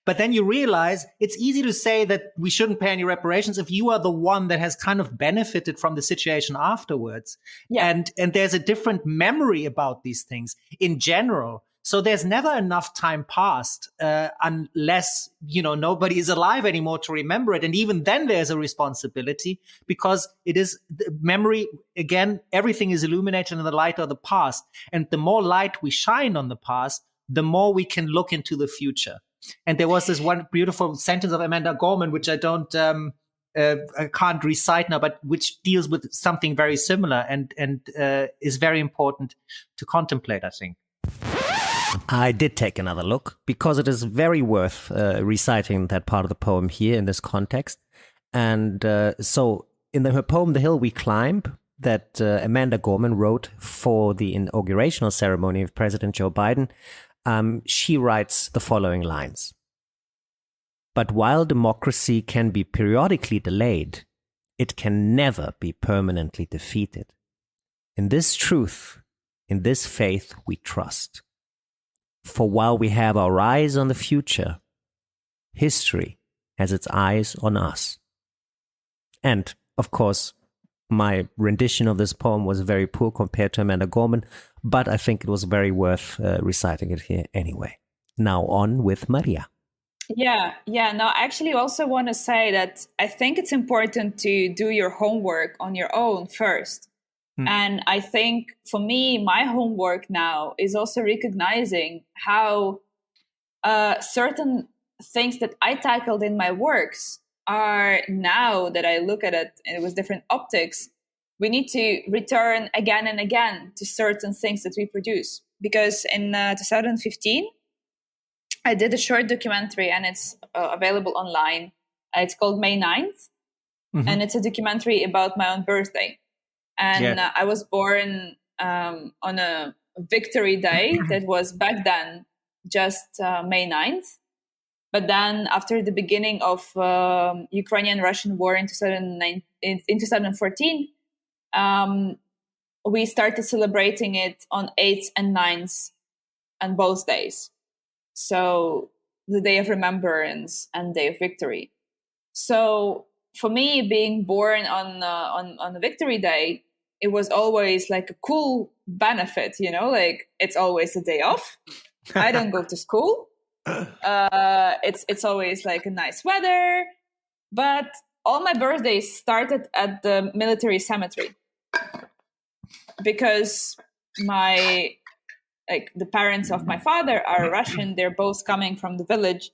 But then you realize it's easy to say that we shouldn't pay any reparations if you are the one that has kind of benefited from the situation afterwards. Yeah. And there's a different memory about these things in general. So there's never enough time passed unless, nobody is alive anymore to remember it. And even then there's a responsibility because it is memory. Again, everything is illuminated in the light of the past. And the more light we shine on the past, the more we can look into the future. And there was this one beautiful sentence of Amanda Gorman, which I can't recite now, but which deals with something very similar and is very important to contemplate, I think.
I did take another look because it is very worth reciting that part of the poem here in this context. And so in her poem, The Hill We Climb, that Amanda Gorman wrote for the inaugurational ceremony of President Joe Biden, she writes the following lines. But while democracy can be periodically delayed, it can never be permanently defeated. In this truth, in this faith we trust. For while we have our eyes on the future, history has its eyes on us. And, of course, my rendition of this poem was very poor compared to Amanda Gorman, but I think it was very worth reciting it here anyway. Now on with Mariia.
Yeah. No, I actually also want to say that I think it's important to do your homework on your own first. And I think for me, my homework now is also recognizing how certain things that I tackled in my works are, now that I look at it with different optics, we need to return again and again to certain things that we produce. Because in 2015, I did a short documentary, and it's available online. It's called May 9th, and it's a documentary about my own birthday. And I was born on a Victory Day that was back then just May 9th. But then after the beginning of Ukrainian-Russian war in 2014, we started celebrating it on 8th and 9th on both days. So the Day of Remembrance and Day of Victory. So for me, being born on Victory Day, it was always like a cool benefit, like it's always a day off. I don't go to school. It's always like a nice weather. But all my birthdays started at the military cemetery because the parents of my father are Russian. They're both coming from the village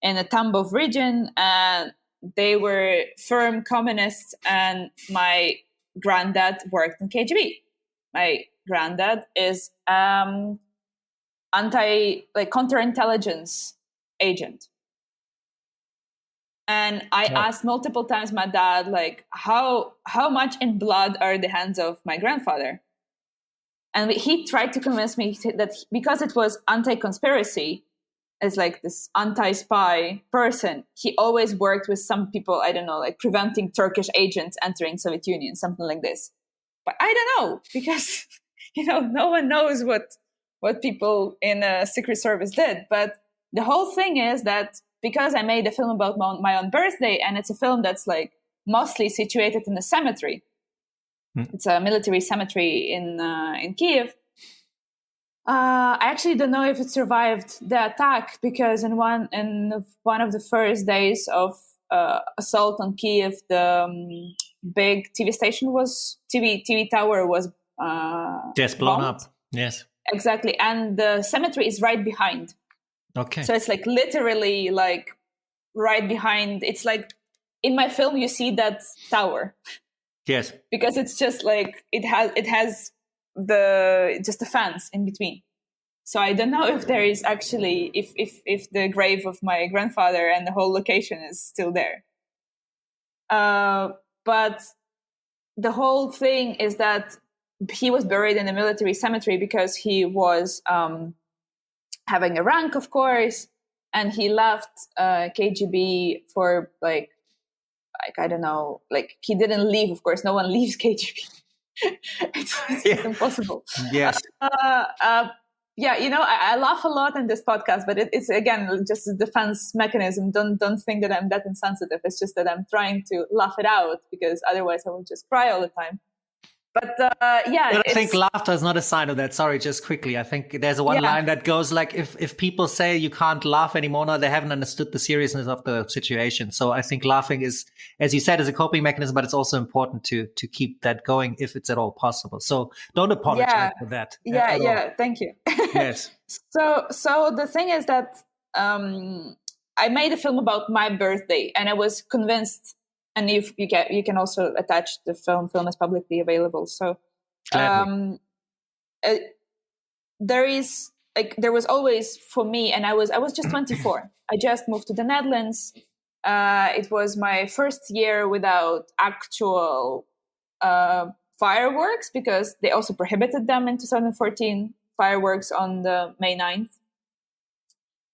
in the Tambov region, and they were firm communists, and my granddad worked in KGB. My granddad is counterintelligence agent. And I asked multiple times my dad, how much in blood are the hands of my grandfather? And he tried to convince me that because it was anti-conspiracy, as like this anti-spy person, he always worked with some people, I don't know, like preventing Turkish agents entering Soviet Union, something like this. But I don't know, because, no one knows what people in a secret service did. But the whole thing is that because I made a film about my own birthday, and it's a film that's like mostly situated in a cemetery. It's a military cemetery in Kyiv. I actually don't know if it survived the attack, because in one of the first days of assault on Kyiv, the big TV tower was
blown up. Yes,
exactly, and the cemetery is right behind.
Okay,
so it's like literally like right behind. It's like in my film you see that tower.
Yes,
because it's just like it has just a fence in between. So I don't know if there is actually if the grave of my grandfather and the whole location is still there. But the whole thing is that he was buried in a military cemetery because he was having a rank, of course, and he left KGB for like I don't know, like he didn't leave. Of course, no one leaves KGB. it's impossible.
Yes.
I laugh a lot in this podcast, but it's again just a defense mechanism. Don't think that I'm that insensitive. It's just that I'm trying to laugh it out, because otherwise I will just cry all the time. But
But I think laughter is not a sign of that. Sorry, just quickly. I think there's one line that goes like, if people say you can't laugh anymore, no, they haven't understood the seriousness of the situation. So I think laughing is, as you said, is a coping mechanism, but it's also important to keep that going if it's at all possible. So don't apologize for that.
Thank you.
Yes.
So the thing is that I made a film about my birthday, and I was convinced. And if you can also attach the film. Film is publicly available. So there was always, for me, and I was just 24. I just moved to the Netherlands. It was my first year without actual fireworks, because they also prohibited them in 2014, fireworks on the May 9th.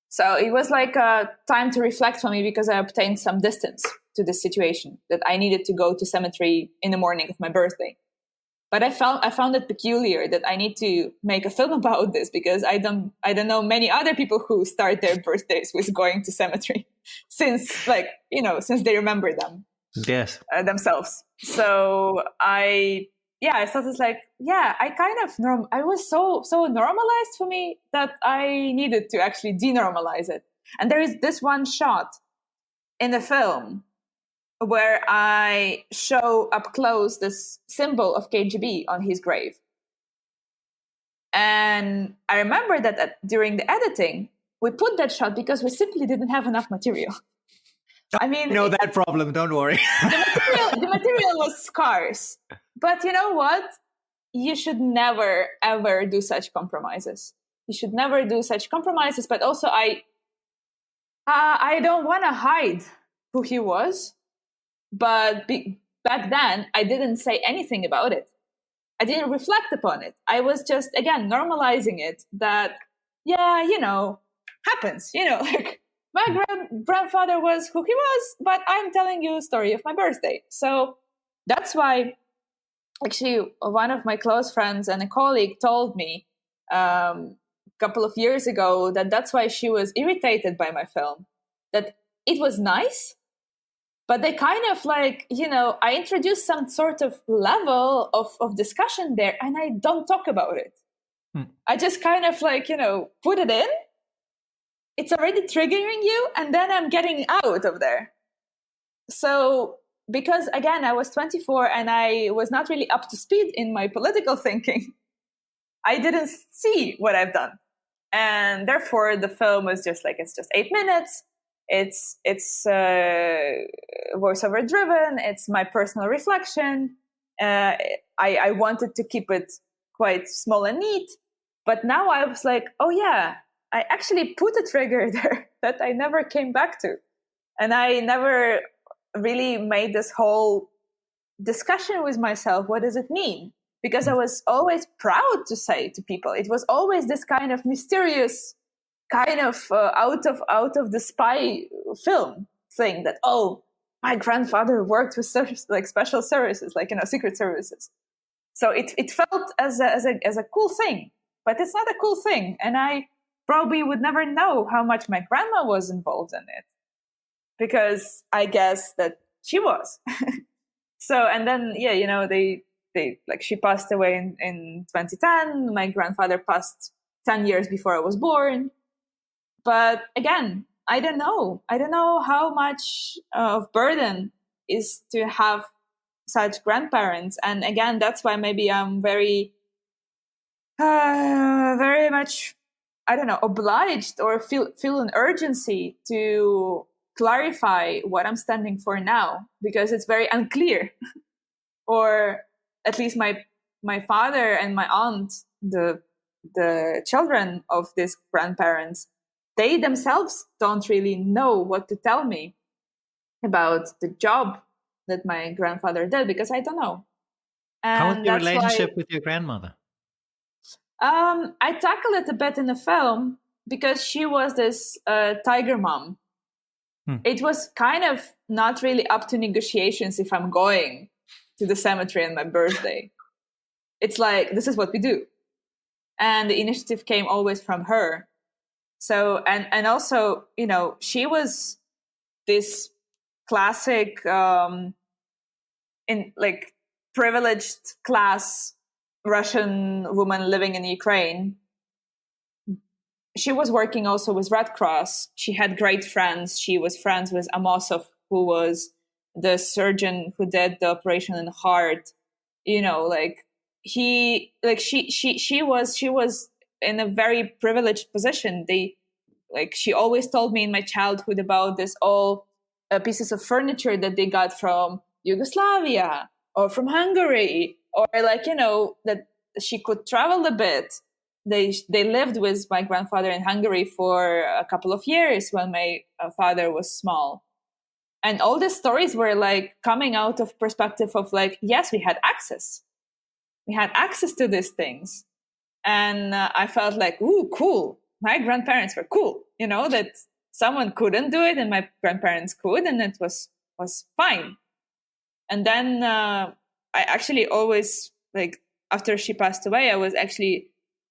So it was like a time to reflect for me, because I obtained some distance to this situation, that I needed to go to cemetery in the morning of my birthday. But I found it peculiar that I need to make a film about this, because I don't know many other people who start their birthdays with going to cemetery since they remember them.
Yes.
Themselves. So I thought it's like, I kind of I was so normalized for me that I needed to actually denormalize it. And there is this one shot in the film where I show up close this symbol of KGB on his grave. And I remember that during the editing, we put that shot because we simply didn't have enough material. I mean,
that problem, don't worry.
the material was scarce. But you know what? You should never, ever do such compromises. You should never do such compromises. But also, I don't want to hide who he was. But back then, I didn't say anything about it. I didn't reflect upon it. I was just, again, normalizing it that, happens. Like my grandfather was who he was, but I'm telling you a story of my birthday. So that's why, actually, one of my close friends and a colleague told me a couple of years ago that that's why she was irritated by my film, that it was nice, but they kind of I introduced some sort of level of discussion there, and I don't talk about it. I just kind of put it in. It's already triggering you, and then I'm getting out of there. So, because again, I was 24 and I was not really up to speed in my political thinking, I didn't see what I've done. And therefore, the film was just it's just 8 minutes. It's voiceover driven. It's my personal reflection. I wanted to keep it quite small and neat. But now I was like, oh yeah, I actually put a trigger there that I never came back to. And I never really made this whole discussion with myself. What does it mean? Because I was always proud to say to people, it was always this kind of mysterious, kind of out of the spy film thing that, oh, my grandfather worked with special services, secret services. So it felt as a cool thing, but it's not a cool thing. And I probably would never know how much my grandma was involved in it, because I guess that she was. So, and then, she passed away in 2010. My grandfather passed 10 years before I was born. But again, I don't know how much of burden is to have such grandparents. And again, that's why maybe I'm very, very much, obliged or feel an urgency to clarify what I'm standing for now, because it's very unclear. Or at least my father and my aunt, the children of these grandparents, they themselves don't really know what to tell me about the job that my grandfather did, because I don't know. And
how was your relationship with your grandmother?
I tackle it a bit in the film because she was this tiger mom. It was kind of not really up to negotiations if I'm going to the cemetery on my birthday. It's like, this is what we do. And the initiative came always from her. So, and also, she was this classic, privileged class Russian woman living in Ukraine. She was working also with Red Cross. She had great friends. She was friends with Amosov, who was the surgeon who did the operation in the heart. She was in a very privileged position. She always told me in my childhood about this all pieces of furniture that they got from Yugoslavia or from Hungary, or that she could travel a bit. They lived with my grandfather in Hungary for a couple of years when my father was small. And all these stories were coming out of perspective of yes, we had access. We had access to these things. And I felt ooh, cool. My grandparents were cool, that someone couldn't do it and my grandparents could, and it was fine. And then I actually always like after she passed away, I was actually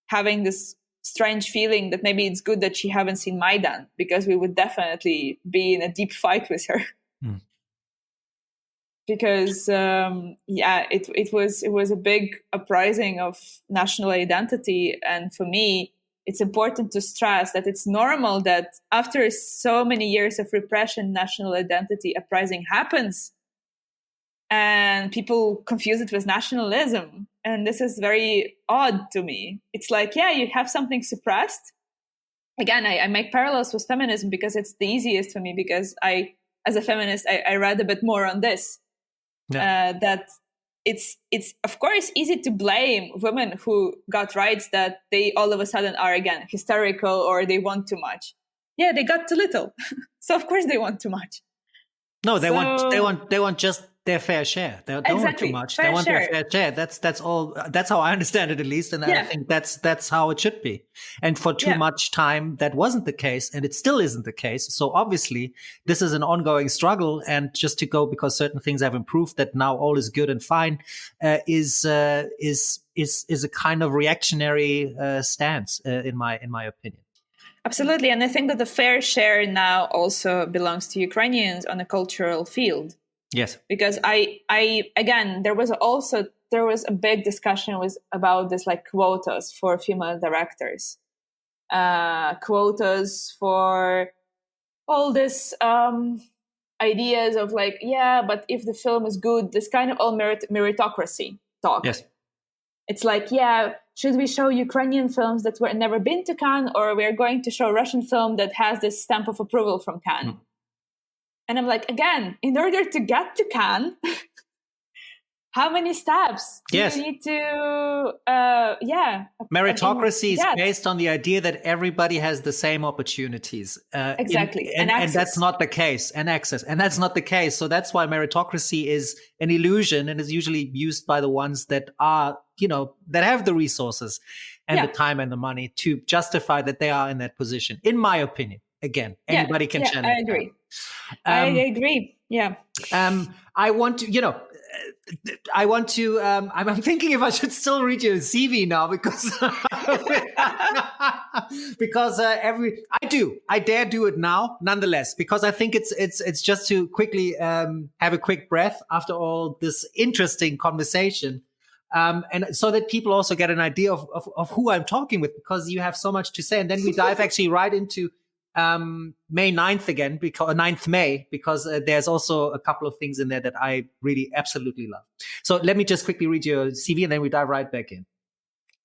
having this strange feeling that maybe it's good that she haven't seen Maidan, because we would definitely be in a deep fight with her. Because it was a big uprising of national identity, and for me, it's important to stress that it's normal that after so many years of repression, national identity uprising happens, and people confuse it with nationalism. And this is very odd to me. It's like, yeah, you have something suppressed. Again, I make parallels with feminism because it's the easiest for me, because as a feminist, I read a bit more on this. Yeah. That it's of course easy to blame women who got rights that they all of a sudden are again hysterical or they want too much. Yeah, they got too little, so of course they want too much.
No, they want just their fair share. They don't want too much. They want their fair share. That's all. That's how I understand it, at least, and I think that's how it should be. And for too much time, that wasn't the case, and it still isn't the case. So obviously, this is an ongoing struggle. And just to go, because certain things have improved, that now all is good and fine, is a kind of reactionary stance, in my opinion.
Absolutely, and I think that the fair share now also belongs to Ukrainians on a cultural field.
Yes, because
I again, there was a big discussion about this, like quotas for female directors, quotas for all this ideas of like, yeah, but if the film is good, this kind of all meritocracy talk.
Yes,
it's like, yeah, should we show Ukrainian films that were never been to Cannes, or we're going to show Russian film that has this stamp of approval from Cannes? And I'm like, again, in order to get to Cannes, how many steps do you need to,
Meritocracy is based on the idea that everybody has the same opportunities.
Exactly.
And that's not the case. And access. And that's not the case. So that's why meritocracy is an illusion and is usually used by the ones that are, that have the resources and the time and the money to justify that they are in that position, in my opinion. Again, anybody can challenge.
I agree. I agree. Yeah.
I want to, I'm thinking if I should still read your CV now, because, I dare do it now nonetheless, because I think it's just to quickly, have a quick breath after all this interesting conversation. And so that people also get an idea of who I'm talking with, because you have so much to say. And then we dive actually right into May 9th again, because 9th May, because there's also a couple of things in there that I really absolutely love. So let me just quickly read your CV and then we dive right back in.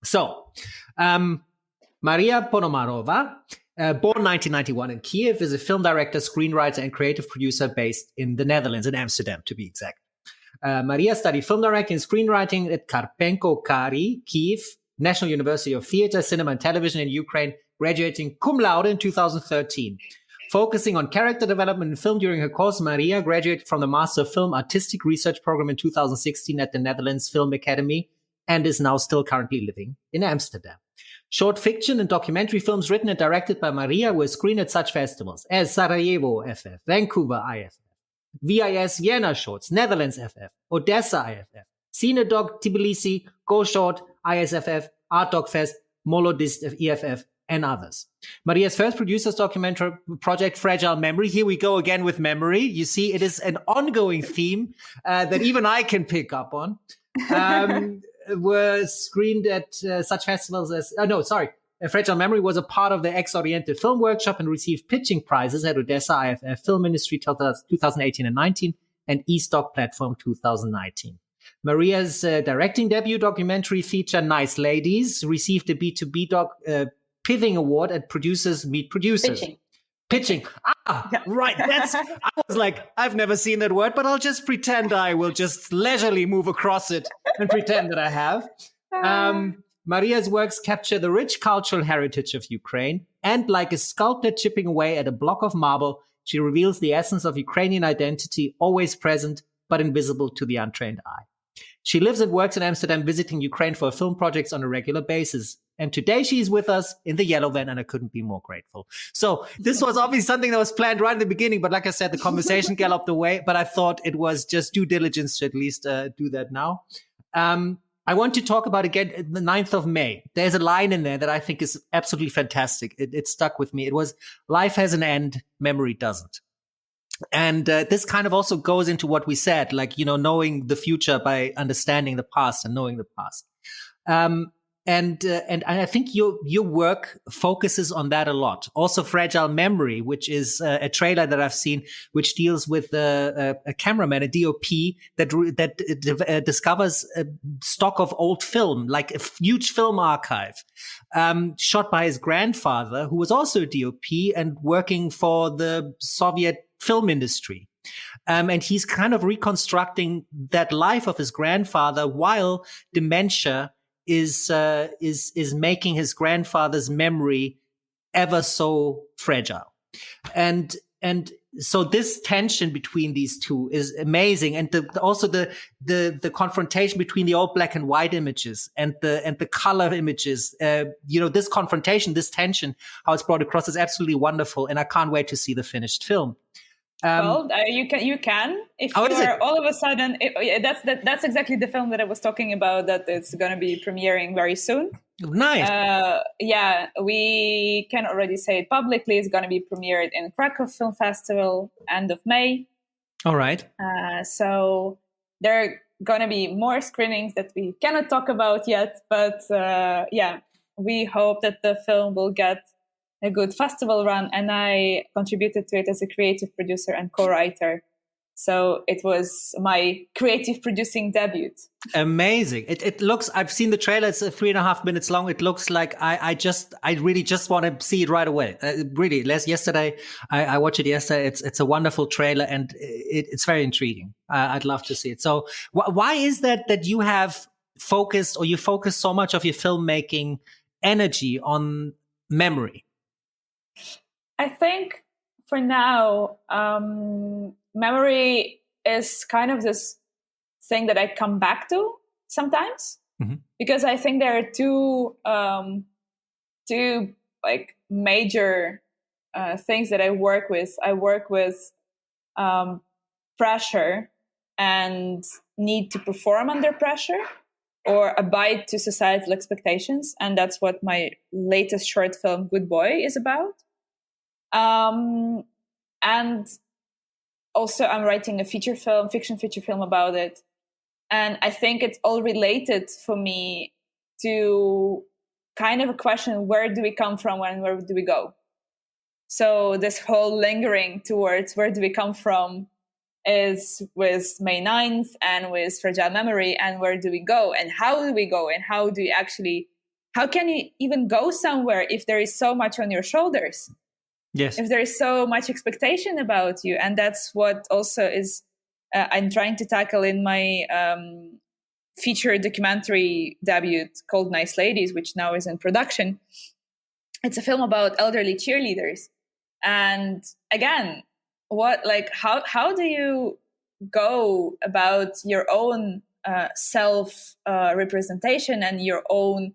So, Mariia Ponomarova, born 1991 in Kyiv, is a film director, screenwriter, and creative producer based in the Netherlands, in Amsterdam, to be exact. Mariia studied film directing and screenwriting at Karpenko-Karyi, Kyiv, National University of Theatre, Cinema and Television in Ukraine, graduating cum laude in 2013. Focusing on character development in film during her course, Mariia graduated from the Master of Film Artistic Research Program in 2016 at the Netherlands Film Academy and is now still currently living in Amsterdam. Short fiction and documentary films written and directed by Mariia were screened at such festivals as Sarajevo FF, Vancouver IFF, VIS Vienna Shorts, Netherlands FF, Odesa IFF, CineDOC-Tbilisi, Go Short, ISFF, ArtDocfest, Molodist IFF, and others. Maria's first producer's documentary project, Fragile Memory. Here we go again with memory. You see, it is an ongoing theme that even I can pick up on. Were screened at such festivals as... Fragile Memory was a part of the Ex-Oriente Film Workshop and received pitching prizes at Odesa IFF Film Industry 2018 and 19 and eStock Platform 2019. Maria's directing debut documentary feature, Nice Ladies, received the B2Bdoc Pithing Award at Producers Meet Producers. Pitching. Right. I was like, I've never seen that word, but I'll just pretend I will just leisurely move across it and pretend that I have. Maria's works capture the rich cultural heritage of Ukraine, and like a sculptor chipping away at a block of marble, she reveals the essence of Ukrainian identity, always present, but invisible to the untrained eye. She lives and works in Amsterdam, visiting Ukraine for film projects on a regular basis. And today she is with us in the yellow van, and I couldn't be more grateful. So this was obviously something that was planned right in the beginning. But like I said, the conversation galloped away. But I thought it was just due diligence to at least do that now. I want to talk about again the 9th of May. There's a line in there that I think is absolutely fantastic. It stuck with me. It was, life has an end, memory doesn't. And this kind of also goes into what we said, like, knowing the future by understanding the past and knowing the past. And I think your work focuses on that a lot. Also, Fragile Memory, which is a trailer that I've seen, which deals with a cameraman, a DOP that discovers a stock of old film, like a huge film archive, shot by his grandfather, who was also a DOP and working for the Soviet film industry. And he's kind of reconstructing that life of his grandfather while dementia is making his grandfather's memory ever so fragile. And so this tension between these two is amazing. And also the confrontation between the old black and white images and the color images, this confrontation, this tension, how it's brought across is absolutely wonderful. And I can't wait to see the finished film.
You can if you are all of a sudden. That's exactly the film that I was talking about. That it's going to be premiering very soon.
Nice.
We can already say it publicly. It's going to be premiered in Krakow Film Festival end of May.
All right.
So there are going to be more screenings that we cannot talk about yet, but we hope that the film will get a good festival run, and I contributed to it as a creative producer and co-writer. So it was my creative producing debut.
Amazing. It looks, I've seen the trailer, it's 3.5 minutes long. It looks like I really just want to see it right away. Yesterday, I watched it yesterday. It's a wonderful trailer and it's very intriguing. I'd love to see it. So why is that you have focused, or you focus so much of your filmmaking energy on memory?
I think for now, memory is kind of this thing that I come back to sometimes, because I think there are two like major things that I work with. I work with pressure and need to perform under pressure or abide to societal expectations, and that's what my latest short film, Good Boy, is about. And also I'm writing a fiction feature film about it. And I think it's all related for me to kind of a question, where do we come from and where do we go? So this whole lingering towards where do we come from is with May 9th and with Fragile Memory, and where do we go and how do we go and how can you even go somewhere if there is so much on your shoulders?
Yes.
If there is so much expectation about you. And that's what also is I'm trying to tackle in my feature documentary debut called Nice Ladies, which now is in production. It's a film about elderly cheerleaders. And again, how do you go about your own self representation and your own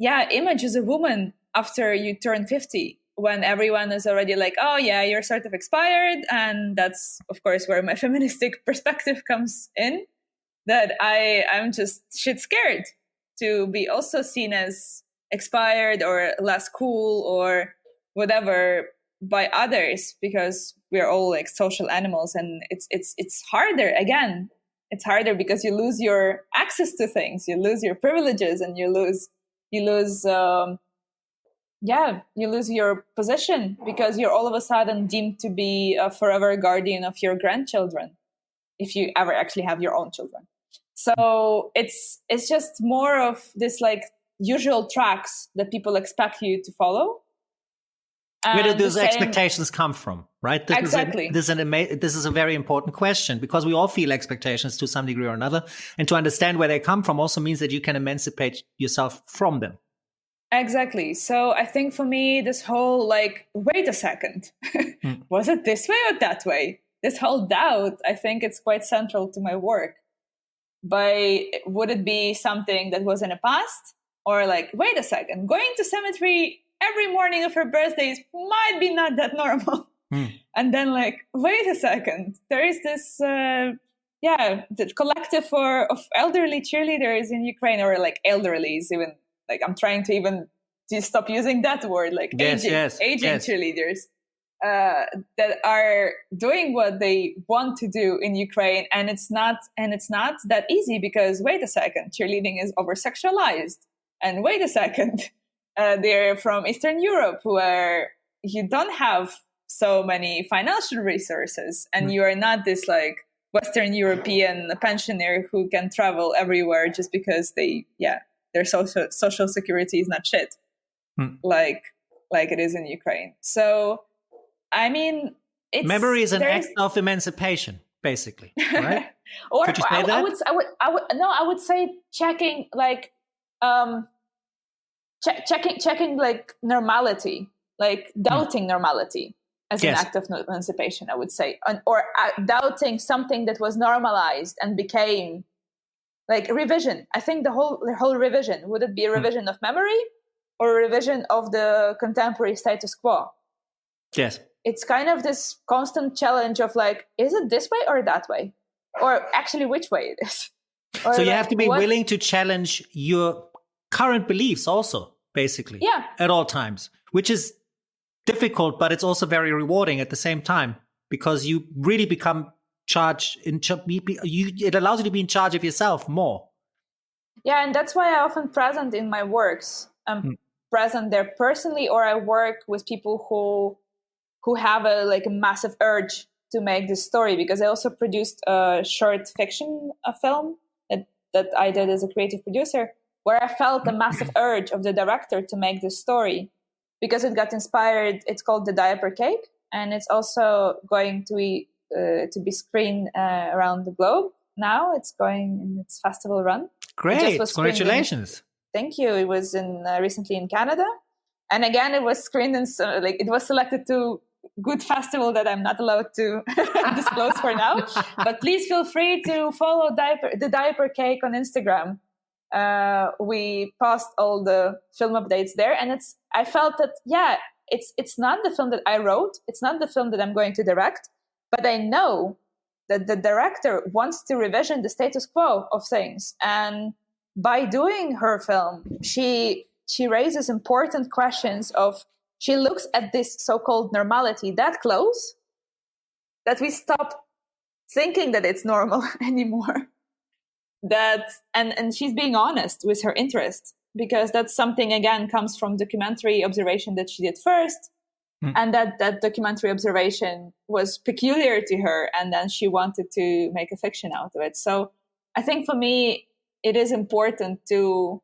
image as a woman after you turn 50? When everyone is already like, oh yeah, you're sort of expired. And that's, of course, where my feministic perspective comes in, that I'm just shit scared to be also seen as expired or less cool or whatever by others, because we're all like social animals. And it's harder. Again, it's harder because you lose your access to things, you lose your privileges, and you lose your position because you're all of a sudden deemed to be a forever guardian of your grandchildren, if you ever actually have your own children. So it's just more of this like usual tracks that people expect you to follow.
Where do those expectations come from, right?
Exactly.
This is a very important question, because we all feel expectations to some degree or another. And to understand where they come from also means that you can emancipate yourself from them.
Exactly. So I think for me, this whole wait a second, was it this way or that way? This whole doubt, I think it's quite central to my work. Would it be something that was in the past? Or wait a second, going to cemetery every morning of her birthdays might be not that normal. And then wait a second, there is this the collective of elderly cheerleaders in Ukraine, or like elderly is even like, I'm trying to even to stop using that word, like aging cheerleaders that are doing what they want to do in Ukraine. And it's not that easy, because wait a second, cheerleading is over sexualized. And wait a second, they're from Eastern Europe, where you don't have so many financial resources, and you are not this like Western European pensioner who can travel everywhere just because their social security is not shit, like it is in Ukraine. So, I mean,
memory is an act of emancipation, basically, right?
Or
could you say that?
I would say checking like checking like normality, like doubting normality as an act of emancipation, I would say, or doubting something that was normalized and became like revision. I think the whole revision, would it be a revision of memory or a revision of the contemporary status quo?
Yes.
It's kind of this constant challenge of like, is it this way or that way? Or actually which way it is? Or
so you have to be willing to challenge your current beliefs also, basically, at all times, which is difficult, but it's also very rewarding at the same time, because you really become it allows you to be in charge of yourself more.
Yeah, and that's why I often present in my works. I'm present there personally, or I work with people who have a massive urge to make this story, because I also produced a short fiction film that I did as a creative producer, where I felt a massive urge of the director to make this story, because it got inspired. It's called The Diaper Cake, and it's also going to be screened around the globe now. It's going in its festival run.
Great, congratulations!
Thank you. It was recently in Canada, and again, it was screened in it was selected to good festival that I'm not allowed to disclose for now. But please feel free to follow The Diaper Cake on Instagram. We post all the film updates there, and I felt that it's not the film that I wrote, it's not the film that I'm going to direct, but I know that the director wants to revision the status quo of things, and by doing her film, she raises important questions of, she looks at this so-called normality that close that we stop thinking that it's normal anymore. And she's being honest with her interest, because that's something, again, comes from documentary observation that she did first, and that documentary observation was peculiar to her, and then she wanted to make a fiction out of it. So I think for me, it is important to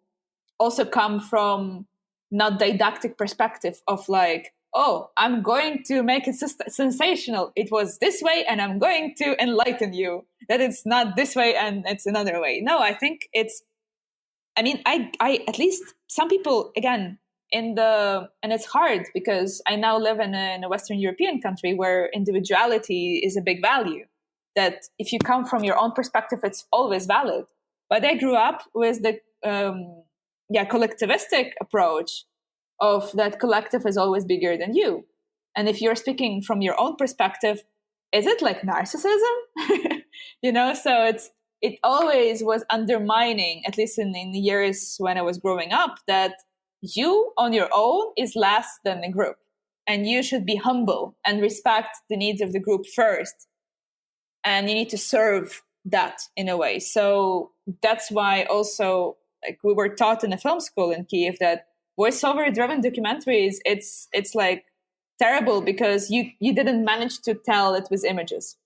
also come from not didactic perspective of like, oh, I'm going to make it sensational. It was this way, and I'm going to enlighten you that it's not this way and it's another way. No, I think I at least some people, again, and it's hard, because I now live in a Western European country where individuality is a big value, that if you come from your own perspective, it's always valid. But I grew up with the collectivistic approach of that collective is always bigger than you. And if you're speaking from your own perspective, is it like narcissism? So it always was undermining, at least in the years when I was growing up, that you on your own is less than the group, and you should be humble and respect the needs of the group first. And you need to serve that in a way. So that's why also, like, we were taught in a film school in Kyiv that voiceover driven documentaries, it's like terrible, because you didn't manage to tell it with images.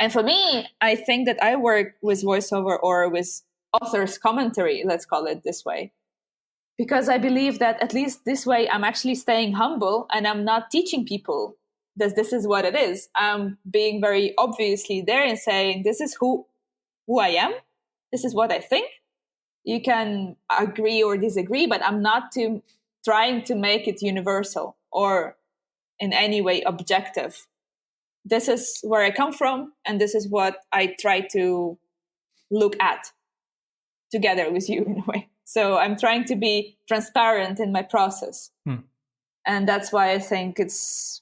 And for me, I think that I work with voiceover or with author's commentary, let's call it this way, because I believe that at least this way I'm actually staying humble, and I'm not teaching people that this is what it is. I'm being very obviously there and saying, this is who I am. This is what I think. You can agree or disagree, but I'm not trying to make it universal or in any way objective. This is where I come from, and this is what I try to look at together with you in a way. So I'm trying to be transparent in my process. And that's why I think it's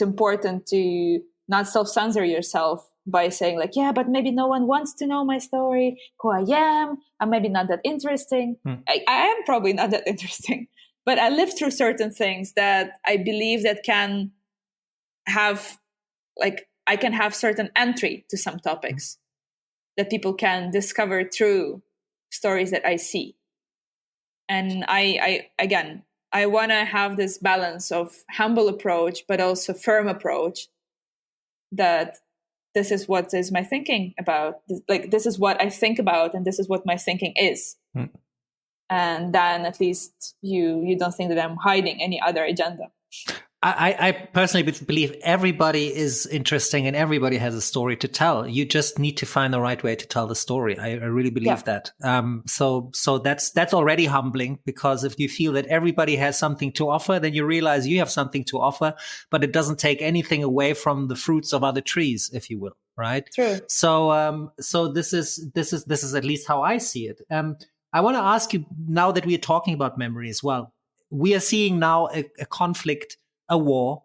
important to not self-censor yourself by saying like, yeah, but maybe no one wants to know my story, who I am. I'm maybe not that interesting. I am probably not that interesting, but I lived through certain things that I believe that can have, like, I can have certain entry to some topics that people can discover through stories that I see. And I want to have this balance of humble approach, but also firm approach, that this is what is my thinking about. Like, this is what I think about, and this is what my thinking is. And then at least you don't think that I'm hiding any other agenda.
I personally believe everybody is interesting and everybody has a story to tell. You just need to find the right way to tell the story. I really believe that. So that's already humbling, because if you feel that everybody has something to offer, then you realize you have something to offer, but it doesn't take anything away from the fruits of other trees, if you will. Right.
True.
So this is at least how I see it. I want to ask you, now that we are talking about memory as well, we are seeing now a conflict, a war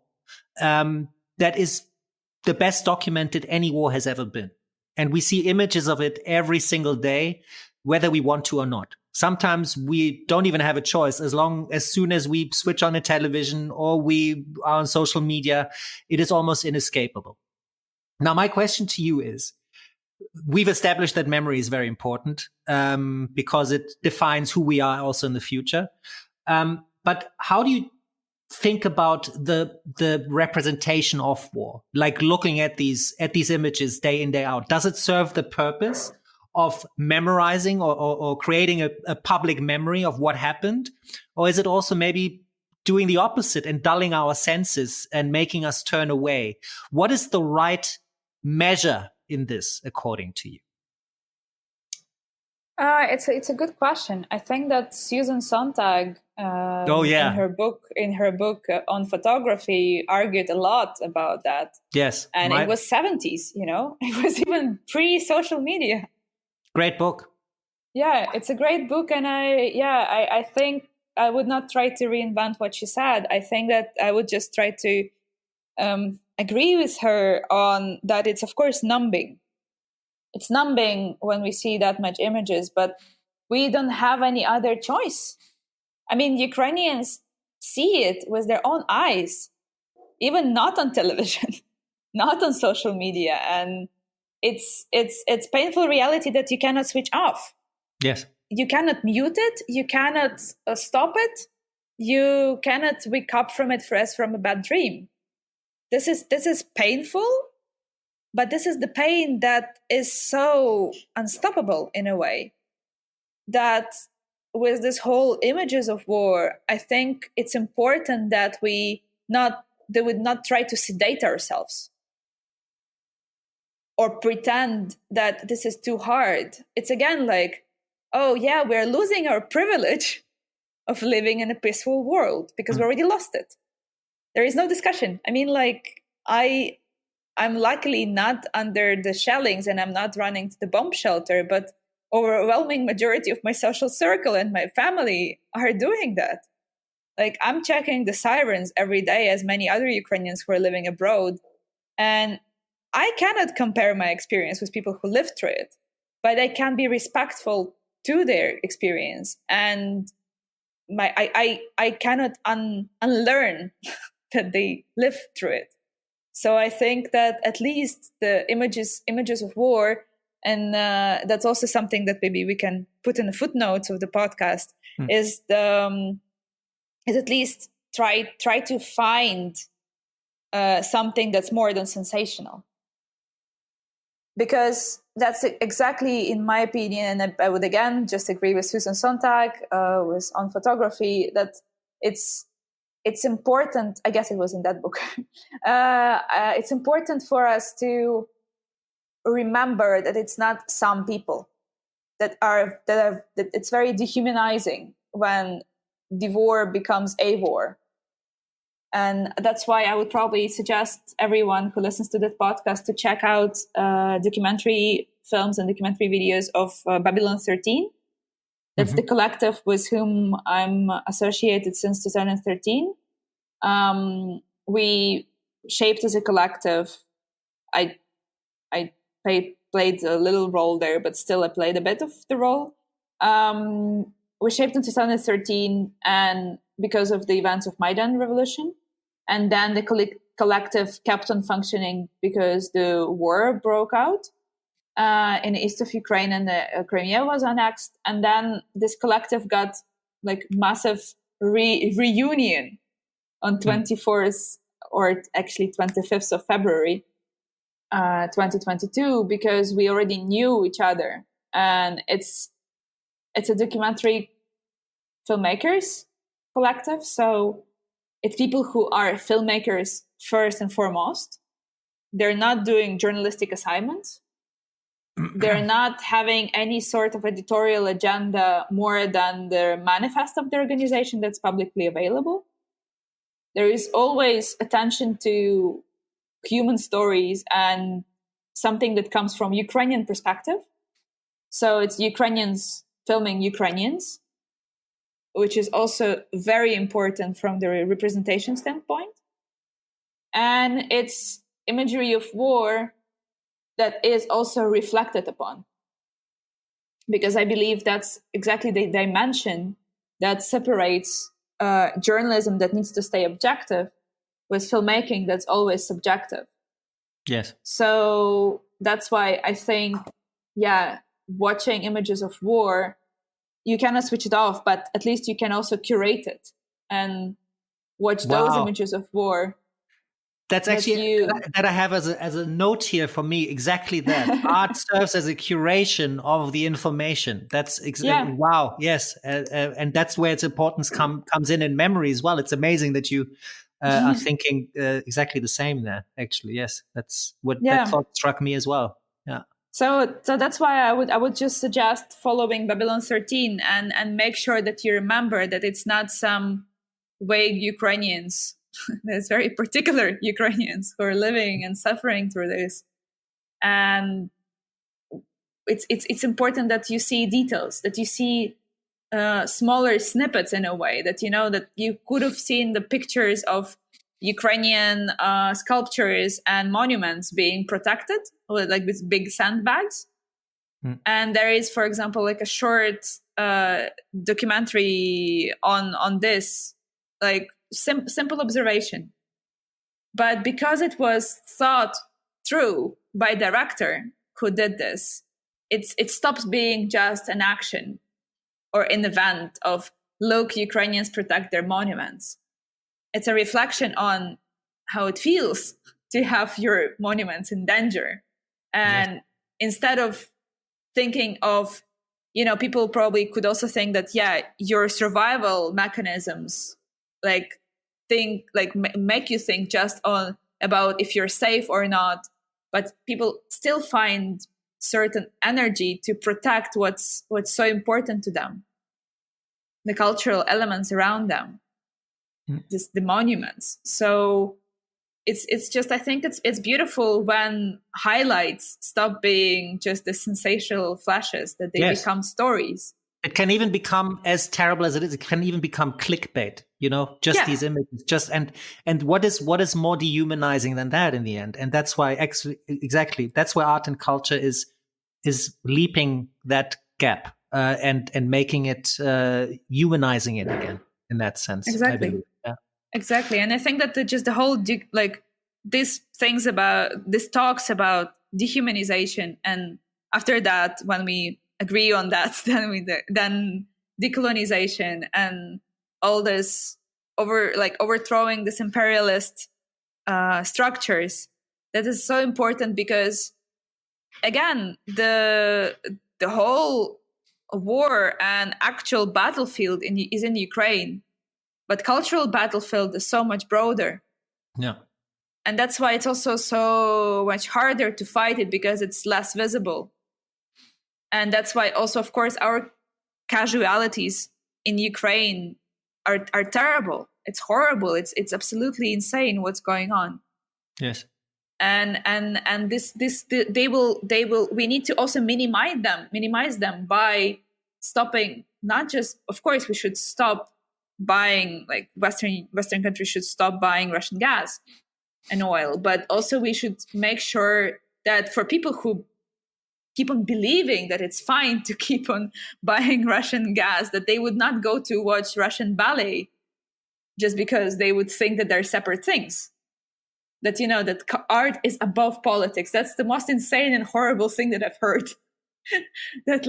that is the best documented any war has ever been. And we see images of it every single day, whether we want to or not. Sometimes we don't even have a choice. As soon as we switch on a television or we are on social media, it is almost inescapable. Now, my question to you is, we've established that memory is very important because it defines who we are also in the future. But how do you think about the representation of war, like looking at these images day in, day out? Does it serve the purpose of memorizing or creating a public memory of what happened? Or is it also maybe doing the opposite and dulling our senses and making us turn away? What is the right measure in this, according to you?
It's a good question. I think that Susan Sontag, in her book on photography, argued a lot about that.
Yes,
and it was 70s. It was even pre-social media.
Great book.
Yeah, it's a great book, and I think I would not try to reinvent what she said. I think that I would just try to agree with her on that. It's of course numbing. It's numbing when we see that much images, but we don't have any other choice. I mean, Ukrainians see it with their own eyes, even not on television, not on social media. And it's painful reality that you cannot switch off.
Yes.
You cannot mute it. You cannot stop it. You cannot wake up from it as from a bad dream. This is painful. But this is the pain that is so unstoppable in a way, that with this whole images of war, I think it's important that we would not try to sedate ourselves or pretend that this is too hard. It's again like, oh yeah, we're losing our privilege of living in a peaceful world because we already lost it. There is no discussion. I mean, like, I'm luckily not under the shellings and I'm not running to the bomb shelter, but overwhelming majority of my social circle and my family are doing that. Like, I'm checking the sirens every day as many other Ukrainians who are living abroad. And I cannot compare my experience with people who lived through it, but I can be respectful to their experience. And I cannot unlearn that they lived through it. So I think that at least the images of war, and that's also something that maybe we can put in the footnotes of the podcast, is at least try to find something that's more than sensational. Because that's exactly, in my opinion, and I would again just agree with Susan Sontag on photography, that it's important. I guess it was in that book. It's important for us to remember that it's not some people that it's very dehumanizing when the war becomes a war. And that's why I would probably suggest everyone who listens to this podcast to check out documentary films and documentary videos of Babylon 13. That's the collective with whom I'm associated since 2013. We shaped as a collective. I played a little role there, but still I played a bit of the role. Was shaped in 2013, and because of the events of Maidan revolution, and then the collective kept on functioning because the war broke out in the east of Ukraine, and the Crimea was annexed, and then this collective got like massive reunion on 24th or actually 25th of February 2022, because we already knew each other. And it's a documentary filmmakers collective, so it's people who are filmmakers first and foremost. They're not doing journalistic assignments. They're not having any sort of editorial agenda more than the manifest of the organization that's publicly available. There is always attention to human stories and something that comes from Ukrainian perspective. So it's Ukrainians filming Ukrainians, which is also very important from the representation standpoint. And it's imagery of war that is also reflected upon. Because I believe that's exactly the dimension that separates journalism that needs to stay objective with filmmaking that's always subjective.
Yes.
So that's why I think, watching images of war, you cannot switch it off, but at least you can also curate it and watch those images of war.
That's actually that I have as a note here for me. Exactly that. Art serves as a curation of the information. That's wow. Yes, and that's where its importance comes in memory as well. It's amazing that you are thinking exactly the same there. Actually, yes, that's what that thought struck me as well. Yeah. So
that's why I would just suggest following Babylon 13 and make sure that you remember that it's not some vague Ukrainians. There's very particular Ukrainians who are living and suffering through this, and it's important that you see details, that you see smaller snippets in a way, that you know that you could have seen the pictures of Ukrainian sculptures and monuments being protected with like with big sandbags. And there is, for example, like a short documentary on this, like simple observation. But because it was thought through by a director who did this, it stops being just an action or an event of, look, Ukrainians protect their monuments. It's a reflection on how it feels to have your monuments in danger. And instead of thinking of, people probably could also think that, your survival mechanisms make you think just about if you're safe or not, but people still find certain energy to protect what's so important to them, the cultural elements around them, the monuments. So it's just, I think it's beautiful when highlights stop being just the sensational flashes, that they become stories.
It can even become, as terrible as it is, it can even become clickbait, these images, and what is more dehumanizing than that in the end? And that's why that's where art and culture is leaping that gap and making it humanizing it again in that sense.
Exactly. Exactly. And I think that the whole this talks about dehumanization, and after that, when we agree on that, then decolonization and all this overthrowing this imperialist structures, that is so important, because again, the whole war and actual battlefield is in Ukraine, but cultural battlefield is so much broader.
Yeah.
And that's why it's also so much harder to fight it, because it's less visible. And that's why also, of course, our casualties in Ukraine are terrible. It's horrible. It's absolutely insane what's going on.
Yes.
And we need to also minimize them by stopping, not just, of course, we should stop buying, like Western countries should stop buying Russian gas and oil, but also we should make sure that for people who keep on believing that it's fine to keep on buying Russian gas, that they would not go to watch Russian ballet just because they would think that they're separate things. That, that art is above politics. That's the most insane and horrible thing that I've heard. That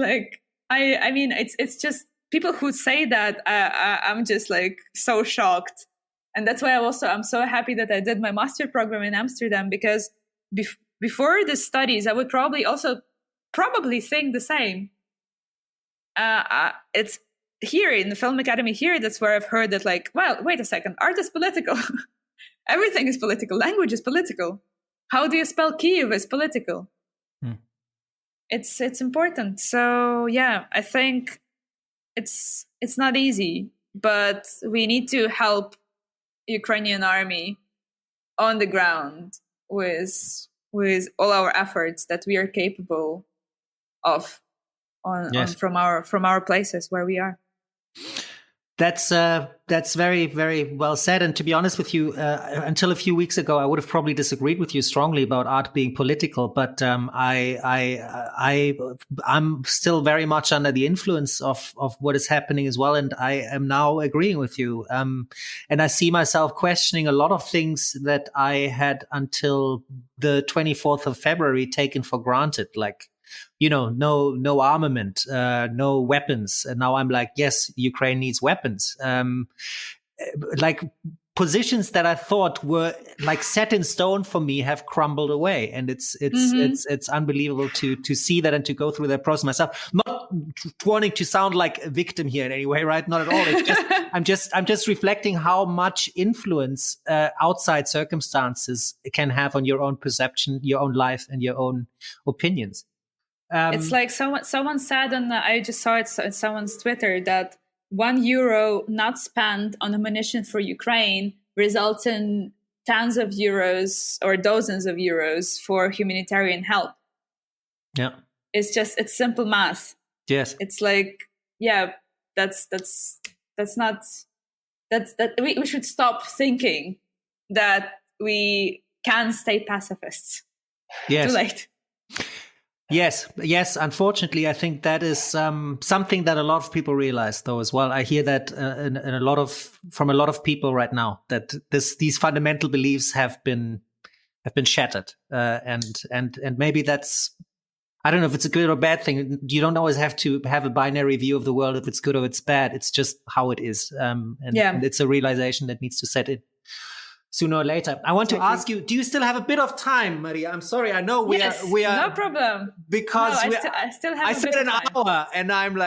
I mean, it's just people who say that, I'm just so shocked. And that's why I'm so happy that I did my master program in Amsterdam, because before the studies, I would probably think the same. It's here in the Film Academy here, that's where I've heard that well, wait a second, art is political. Everything is political. Language is political. How do you spell Kyiv is political. It's important. So yeah, I think it's not easy, but we need to help Ukrainian army on the ground with all our efforts that we are capable of from our places where we are.
That's very, very well said. And to be honest with you, until a few weeks ago, I would have probably disagreed with you strongly about art being political. But I'm still very much under the influence of what is happening as well, and I am now agreeing with you. And I see myself questioning a lot of things that I had until the 24th of February taken for granted, no armament, no weapons. And now I'm yes, Ukraine needs weapons. Positions that I thought were set in stone for me have crumbled away. And it's unbelievable to see that and to go through that process myself. Not wanting to sound like a victim here in any way, right? Not at all. It's just, I'm just reflecting how much influence outside circumstances can have on your own perception, your own life, and your own opinions.
It's someone said, I just saw it on someone's Twitter, that €1 not spent on ammunition for Ukraine results in tens of euros or dozens of euros for humanitarian help.
Yeah.
It's simple math.
Yes.
It's we should stop thinking that we can stay pacifists.
Yes.
Too late.
Yes. Unfortunately, I think that is something that a lot of people realize, though, as well. I hear that from a lot of people right now, that these fundamental beliefs have been shattered, and maybe that's, I don't know if it's a good or bad thing. You don't always have to have a binary view of the world if it's good or it's bad. It's just how it is, and it's a realization that needs to set in sooner or later. I want to ask you, do you still have a bit of time, Mariia? I'm sorry. I know we are
no problem.
Because
I still have
I said an hour and I'm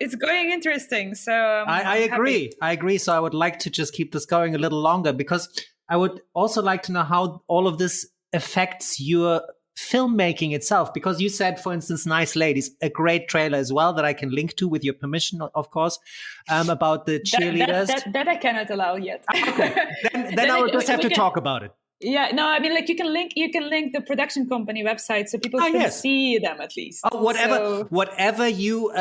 it's going interesting. So
I agree. I agree. So I would like to just keep this going a little longer, because I would also like to know how all of this affects your filmmaking itself, because you said, for instance, Nice Ladies, a great trailer as well that I can link to with your permission, of course, about the cheerleaders.
That I cannot allow yet.
Okay. Then I will just have to talk about it.
Yeah, no, I mean, you can link the production company website so people can see them at least.
Whatever you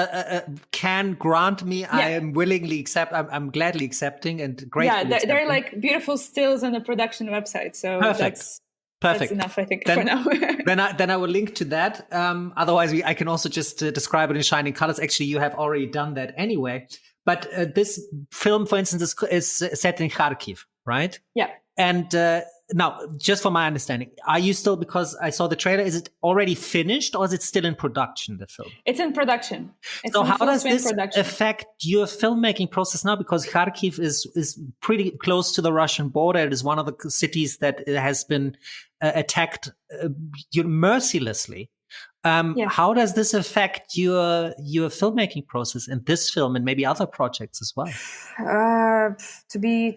can grant me, I am willingly I'm gladly accepting and gratefully.
Yeah, they're beautiful stills on the production website. So
perfect.
That's enough, I think, for now.
then I will link to that. Otherwise, I can also just describe it in shining colors. Actually, you have already done that anyway. But this film, for instance, is set in Kharkiv, right?
Yeah.
And now, just for my understanding, are you still, because I saw the trailer, is it already finished or is it still in production, the film?
It's in production.
So how does this affect your filmmaking process now? Because Kharkiv is pretty close to the Russian border. It is one of the cities that has been attacked mercilessly. How does this affect your filmmaking process in this film and maybe other projects as well?
To be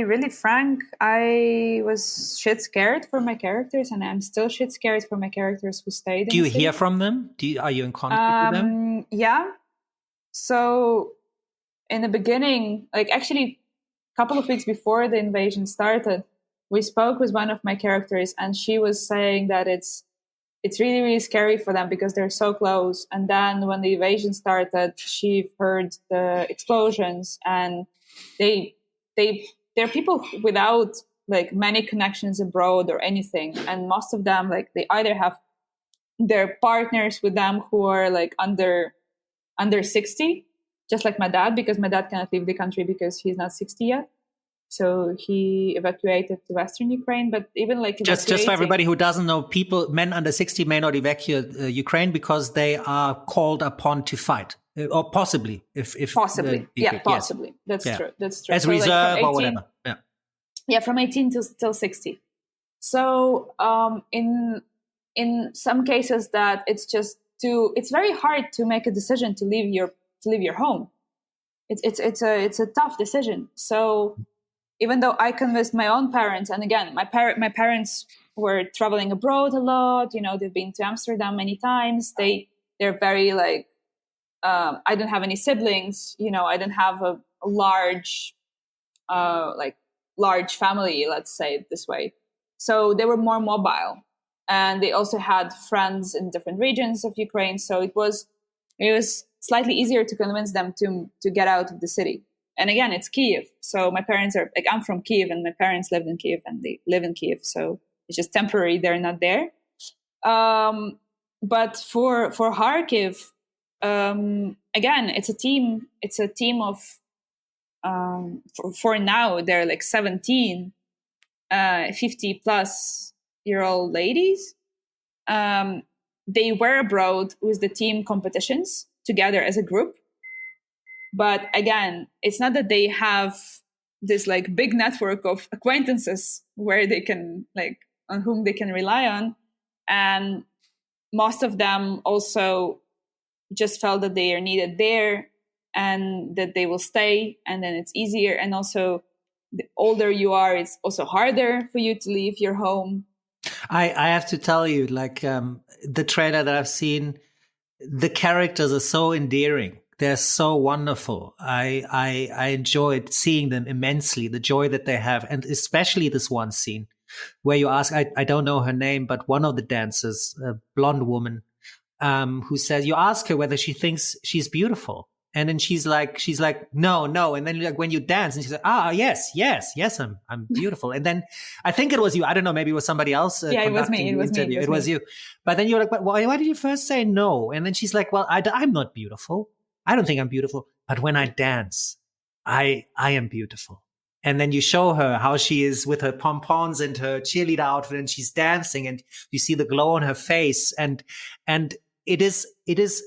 really frank, I was shit scared for my characters, and I'm still shit scared for my characters who stayed.
Do you hear from them? Are you in contact with them?
Yeah. So in the beginning, actually a couple of weeks before the invasion started, we spoke with one of my characters, and she was saying that it's really, really scary for them because they're so close. And then when the invasion started, she heard the explosions, and they're people without like many connections abroad or anything. And most of them, like they either have their partners with them who are like under 60, just like my dad, because my dad cannot leave the country because he's not 60 yet. So he evacuated to Western Ukraine, but even like
just for everybody who doesn't know, men under 60 may not evacuate Ukraine because they are called upon to fight, or possibly
possibly.
Yes.
That's true. That's true.
As so reserve like or whatever.
Yeah, from 18 till 60. So in some cases that it's very hard to make a decision to leave your home. It's a tough decision. So even though I convinced my own parents, and again, my parents were traveling abroad a lot, they've been to Amsterdam many times. They're very like, I don't have any siblings, I don't have a large family, let's say it this way. So they were more mobile, and they also had friends in different regions of Ukraine. So it was slightly easier to convince them to get out of the city. And again, it's Kyiv. So my parents are like, I'm from Kyiv, and my parents lived in Kyiv, and they live in Kyiv. So it's just temporary. They're not there. But for Kharkiv, again, it's a team. It's a team of, for now, they're like 17, 50 plus year old ladies. They were abroad with the team competitions together as a group. But again, it's not that they have this like big network of acquaintances where they can like, on whom they can rely on. And most of them also just felt that they are needed there and that they will stay, and then it's easier. And also the older you are, it's also harder for you to leave your home.
I have to tell you, like the trailer that I've seen, the characters are so endearing. They're so wonderful. I enjoyed seeing them immensely, the joy that they have. And especially this one scene where you ask, I don't know her name, but one of the dancers, a blonde woman, who says, you ask her whether she thinks she's beautiful. And then she's like, no. And then like when you dance, and she's like, yes, I'm beautiful. And then I think it was you. I don't know, maybe it was somebody else.
Yeah, it was me.
It was you. But then you're like, but why did you first say no? And then she's like, well, I'm not beautiful. I don't think I'm beautiful. But when I dance, I am beautiful. And then you show her how she is with her pom-poms and her cheerleader outfit, and she's dancing, and you see the glow on her face. And it is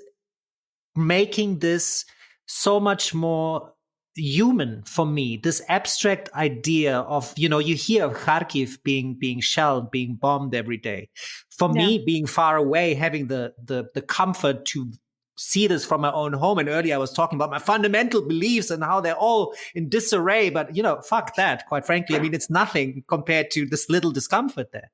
making this so much more human for me, this abstract idea of, you hear of Kharkiv being shelled, being bombed every day. For me, being far away, having the comfort to see this from my own home. And earlier I was talking about my fundamental beliefs and how they're all in disarray, but fuck that, quite frankly. I mean, it's nothing compared to this little discomfort there.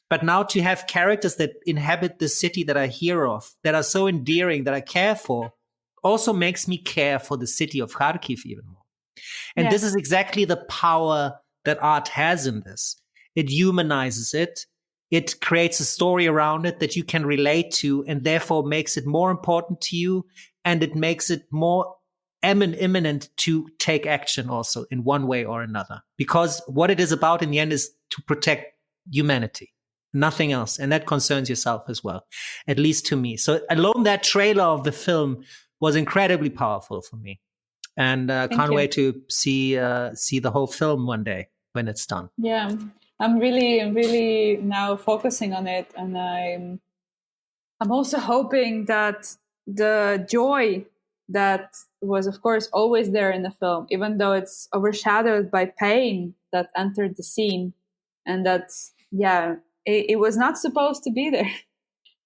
But now to have characters that inhabit the city that I hear of, that are so endearing, that I care for, also makes me care for the city of Kharkiv even more. And this is exactly the power that art has in this. It humanizes it. It creates a story around it that you can relate to, and therefore makes it more important to you. And it makes it more imminent to take action also in one way or another. Because what it is about in the end is to protect humanity. Nothing else. And that concerns yourself as well, at least to me. So alone that trailer of the film was incredibly powerful for me. And can't wait to see the whole film one day when it's done.
Yeah, I'm really now focusing on it. And I'm also hoping that the joy that was, of course, always there in the film, even though it's overshadowed by pain that entered the scene, and that's, it was not supposed to be there.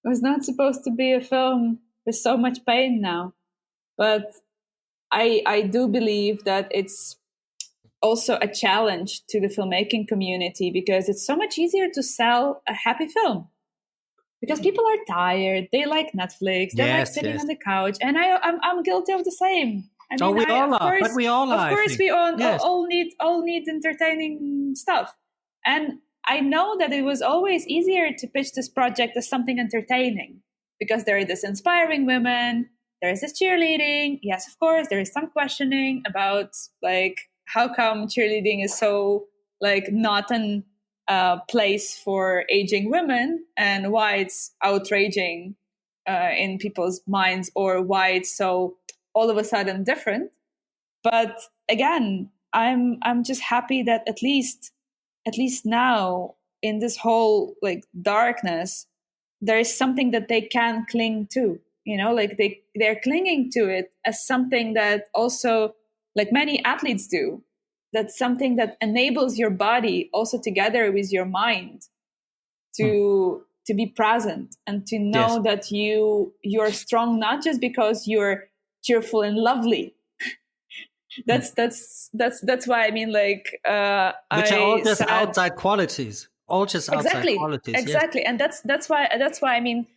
It was not supposed to be a film with so much pain now. But I do believe that it's also a challenge to the filmmaking community, because it's so much easier to sell a happy film. Because people are tired, they like Netflix, they like sitting on the couch, and I'm guilty of the same. I mean,
we all are.
Of course, we all need entertaining stuff, and I know that it was always easier to pitch this project as something entertaining, because there are this inspiring women, there is this cheerleading. Yes, of course, there is some questioning about like how come cheerleading is so like not an place for aging women, and why it's outraging in people's minds, or why it's so all of a sudden different. But again, I'm just happy that at least now in this whole like darkness, there is something that they can cling to, like they're clinging to it as something that also, like many athletes do, that's something that enables your body also together with your mind to be present and to know that you're strong, not just because you're cheerful and lovely. That's why I mean, like,
which are all just outside qualities, all just outside qualities.
Exactly.
Yes.
And that's why I mean,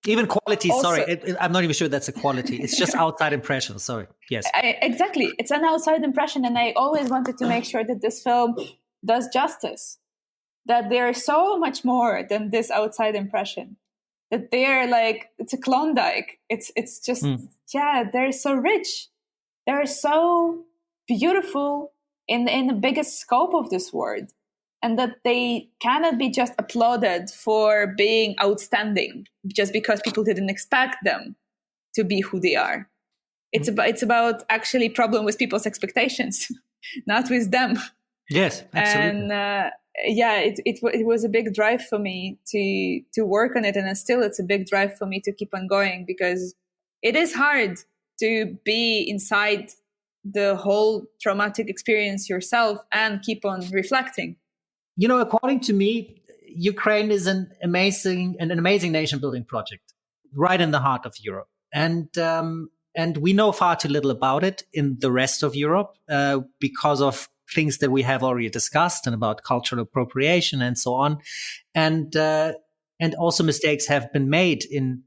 even quality. Sorry, I'm not even sure that's a quality. It's just outside impression. Sorry. Yes.
Exactly. It's an outside impression, and I always wanted to make sure that this film does justice. That they're so much more than this outside impression. That they're like, it's a Klondike. It's just they're so rich. They're so beautiful in the biggest scope of this word, and that they cannot be just applauded for being outstanding just because people didn't expect them to be who they are. It's about actually problem with people's expectations, not with them.
Yes, absolutely.
And it was a big drive for me to work on it, and it's a big drive for me to keep on going, because it is hard to be inside the whole traumatic experience yourself and keep on reflecting.
According to me, Ukraine is an amazing nation building project right in the heart of Europe. And we know far too little about it in the rest of Europe because of things that we have already discussed, and about cultural appropriation and so on. And also mistakes have been made in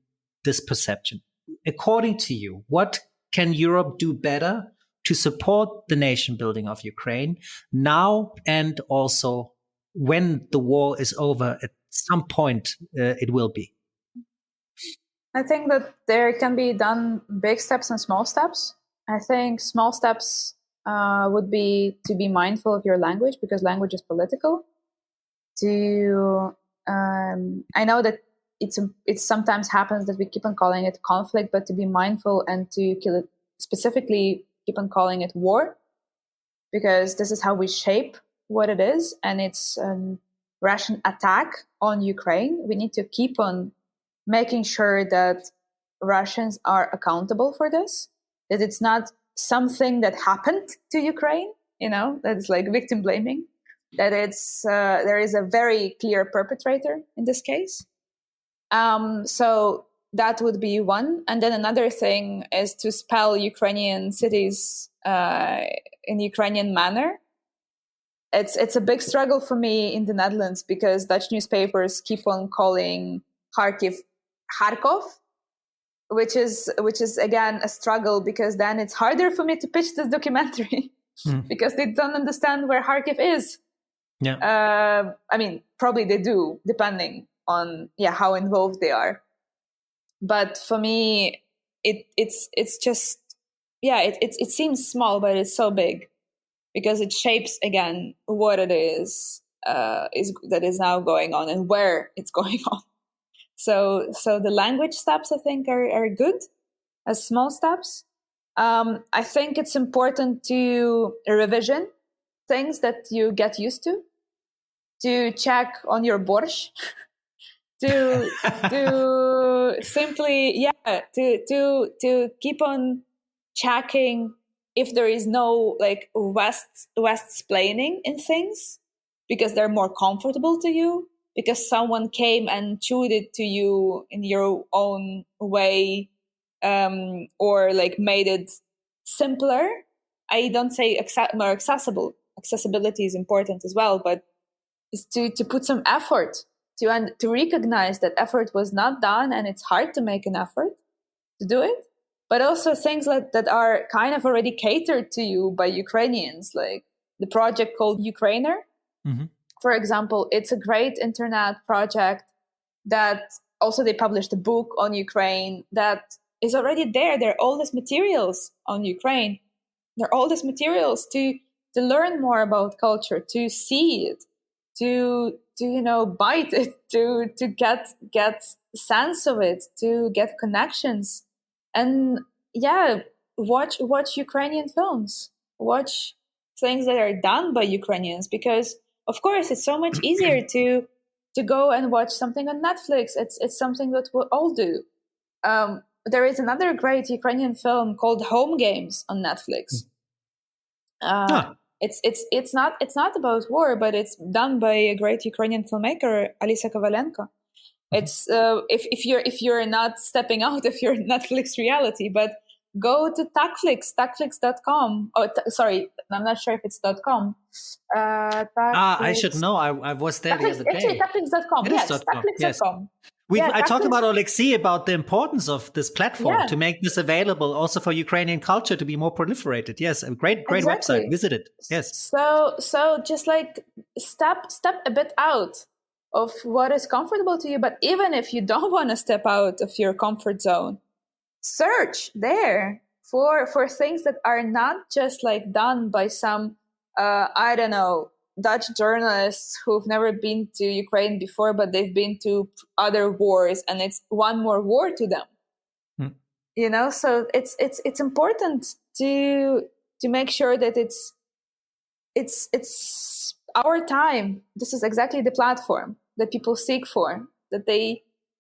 this perception. According to you, what can Europe do better to support the nation building of Ukraine now, and also when the war is over? At some point, it will be.
I think that there can be done big steps and small steps. I think small steps would be to be mindful of your language, because language is political. I know that it sometimes happens that we keep on calling it conflict, but to be mindful and to specifically keep on calling it war, because this is how we shape what it is, and it's a Russian attack on Ukraine. We need to keep on making sure that Russians are accountable for this, that it's not something that happened to Ukraine, that it's like victim blaming, that it's there is a very clear perpetrator in this case. So that would be one. And then another thing is to spell Ukrainian cities in Ukrainian manner. It's a big struggle for me in the Netherlands, because Dutch newspapers keep on calling Kharkiv Kharkov, which is again a struggle, because then it's harder for me to pitch this documentary because they don't understand where Kharkiv is. Yeah. I mean, probably they do, depending on how involved they are. But for me, it's just it seems small, but it's so big, because it shapes again what it is that is now going on and where it's going on. So the language steps, I think, are good as small steps. I think it's important to revision things that you get used to check on your borscht, to simply to keep on checking if there is no like West-splaining in things, because they're more comfortable to you, because someone came and chewed it to you in your own way, or like made it simpler. I don't say more accessible. Accessibility is important as well, but it's to put some effort to recognize that effort was not done, and it's hard to make an effort to do it. But also things that are kind of already catered to you by Ukrainians, like the project called Ukrainer. Mm-hmm. For example, it's a great internet project that also they published a book on Ukraine that is already there. There are all these materials on Ukraine. There are all these materials to learn more about culture, to see it, to bite it, to get sense of it, to get connections, and watch Ukrainian films, watch things that are done by Ukrainians, because of course it's so much easier to go and watch something on Netflix. It's something that we all do. There is another great Ukrainian film called Home Games on Netflix. It's not about war, but it's done by a great Ukrainian filmmaker, Alisa Kovalenko. It's if you're not stepping out of your Netflix reality, but go to Tacflix.com. Sorry, I'm not sure if it's .com.
I should know. I was there the other day.
Actually, Tacflix.com. Yes, Tacflix.com.
I talked about Alexei about the importance of this platform to make this available also for Ukrainian culture to be more proliferated. Yes, a great website. Visit it. Yes.
So just like step a bit out of what is comfortable to you. But even if you don't want to step out of your comfort zone, search there for things that are not just like done by some Dutch journalists who've never been to Ukraine before, but they've been to other wars, and it's one more war to them. So it's important to make sure that it's our time. This is exactly the platform that people seek for,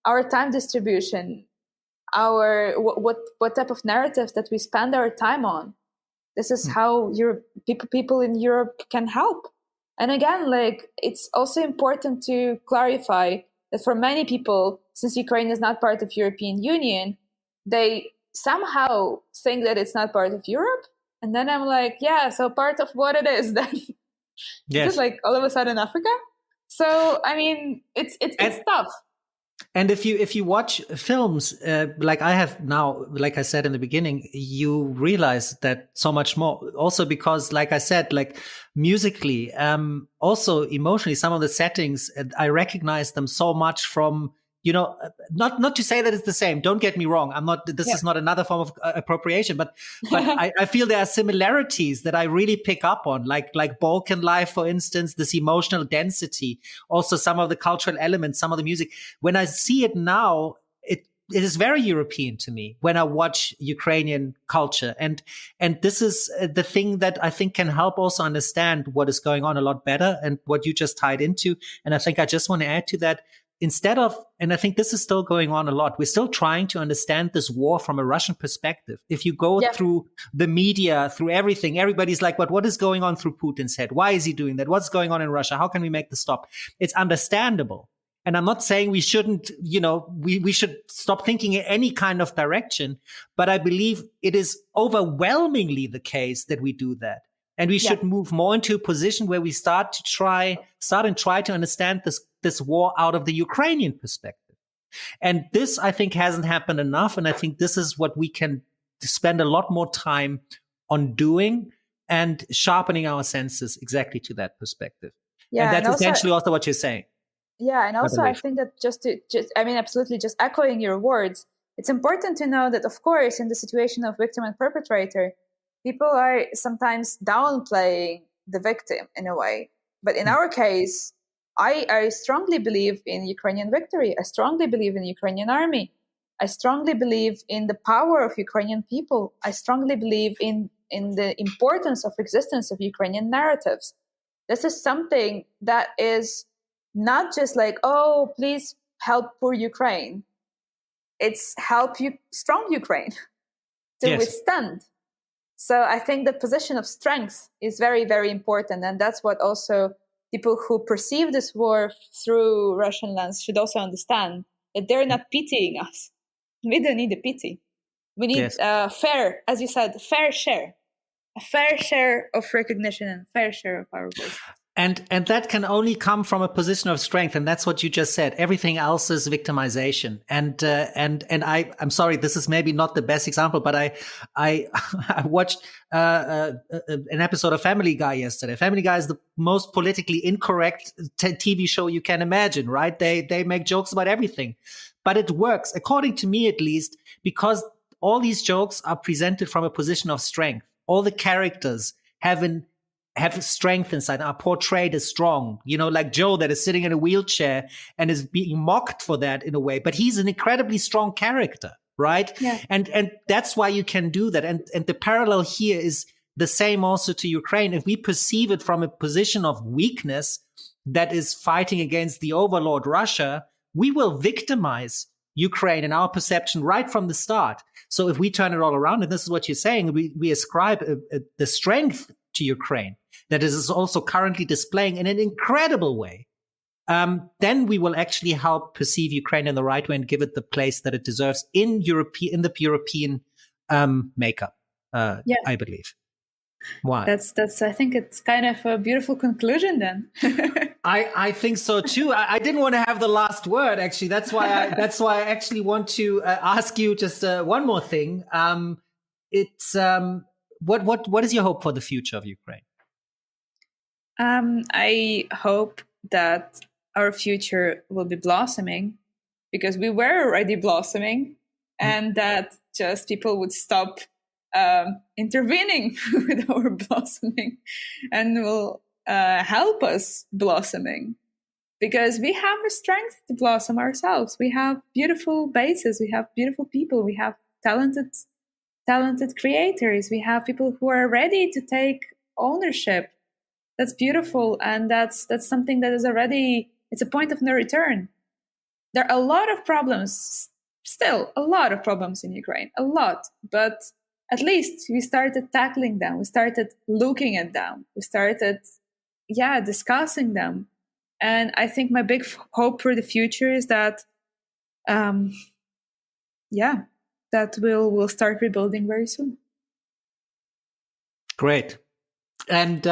our time distribution, our what type of narratives that we spend our time on. This is how people in Europe can help. And again, like, it's also important to clarify that for many people, since Ukraine is not part of European Union, they somehow think that it's not part of Europe. And then I'm like, yeah, so part of what it is then.
Yes.
Just like all of a sudden Africa. So I mean, it's tough.
And if you watch films like I have now, like I said in the beginning, you realize that so much more. Also because, like I said, like musically, also emotionally, some of the settings, I recognize them so much from, not to say that it's the same. Don't get me wrong. This is not another form of appropriation, but I feel there are similarities that I really pick up on, like Balkan life, for instance, this emotional density, also some of the cultural elements, some of the music. When I see it now, it is very European to me when I watch Ukrainian culture. And this is the thing that I think can help also understand what is going on a lot better, and what you just tied into. And I think I just want to add to that, instead of, and I think this is still going on a lot, we're still trying to understand this war from a Russian perspective. If you go through the media, through everything, everybody's like, but what is going on through Putin's head? Why is he doing that? What's going on in Russia? How can we make this stop? It's understandable. And I'm not saying we shouldn't, we should stop thinking in any kind of direction, but I believe it is overwhelmingly the case that we do that. And we should move more into a position where we start and try to understand this war out of the Ukrainian perspective. And this, I think, hasn't happened enough. And I think this is what we can spend a lot more time on doing, and sharpening our senses exactly to that perspective. Yeah, and that's essentially also what you're saying.
Yeah, and also I think that absolutely, just echoing your words, it's important to know that, of course, in the situation of victim and perpetrator, people are sometimes downplaying the victim in a way. But in our case, I strongly believe in Ukrainian victory. I strongly believe in the Ukrainian army. I strongly believe in the power of Ukrainian people. I strongly believe in the importance of existence of Ukrainian narratives. This is something that is not just like, oh, please help poor Ukraine. It's help strong Ukraine to withstand. So I think the position of strength is very, very important. And that's what also people who perceive this war through Russian lens should also understand, that they're not pitying us. We don't need a pity. We need fair, as you said, fair share. A fair share of recognition and fair share of our voice.
And that can only come from a position of strength, and that's what you just said. Everything else is victimization. And I'm sorry, this is maybe not the best example, but I watched an episode of Family Guy yesterday. Family Guy is the most politically incorrect TV show you can imagine, right? They make jokes about everything, but it works, according to me at least, because all these jokes are presented from a position of strength. All the characters have have strength inside, are portrayed as strong, like Joe that is sitting in a wheelchair and is being mocked for that in a way, but he's an incredibly strong character, right?
Yeah.
And that's why you can do that. And the parallel here is the same also to Ukraine. If we perceive it from a position of weakness that is fighting against the overlord Russia, we will victimize Ukraine in our perception right from the start. So if we turn it all around, and this is what you're saying, we ascribe the strength to Ukraine that is also currently displaying in an incredible way, then we will actually help perceive Ukraine in the right way and give it the place that it deserves in the European makeup, I believe. Wow.
That's I think it's kind of a beautiful conclusion then.
I think so too. I didn't want to have the last word, actually. That's why I actually want to ask you just one more thing. It's what is your hope for the future of Ukraine?
I hope that our future will be blossoming, because we were already blossoming, and that just people would stop intervening with our blossoming and will help us blossoming, because we have a strength to blossom ourselves. We have beautiful bases, we have beautiful people, we have talented creators, we have people who are ready to take ownership. That's beautiful, and that's something that is already, it's a point of no return. There are a lot of problems, still a lot of problems in Ukraine, a lot, but at least we started tackling them. We started looking at them. We started, discussing them. And I think my big hope for the future is that, that we'll start rebuilding very soon.
Great. And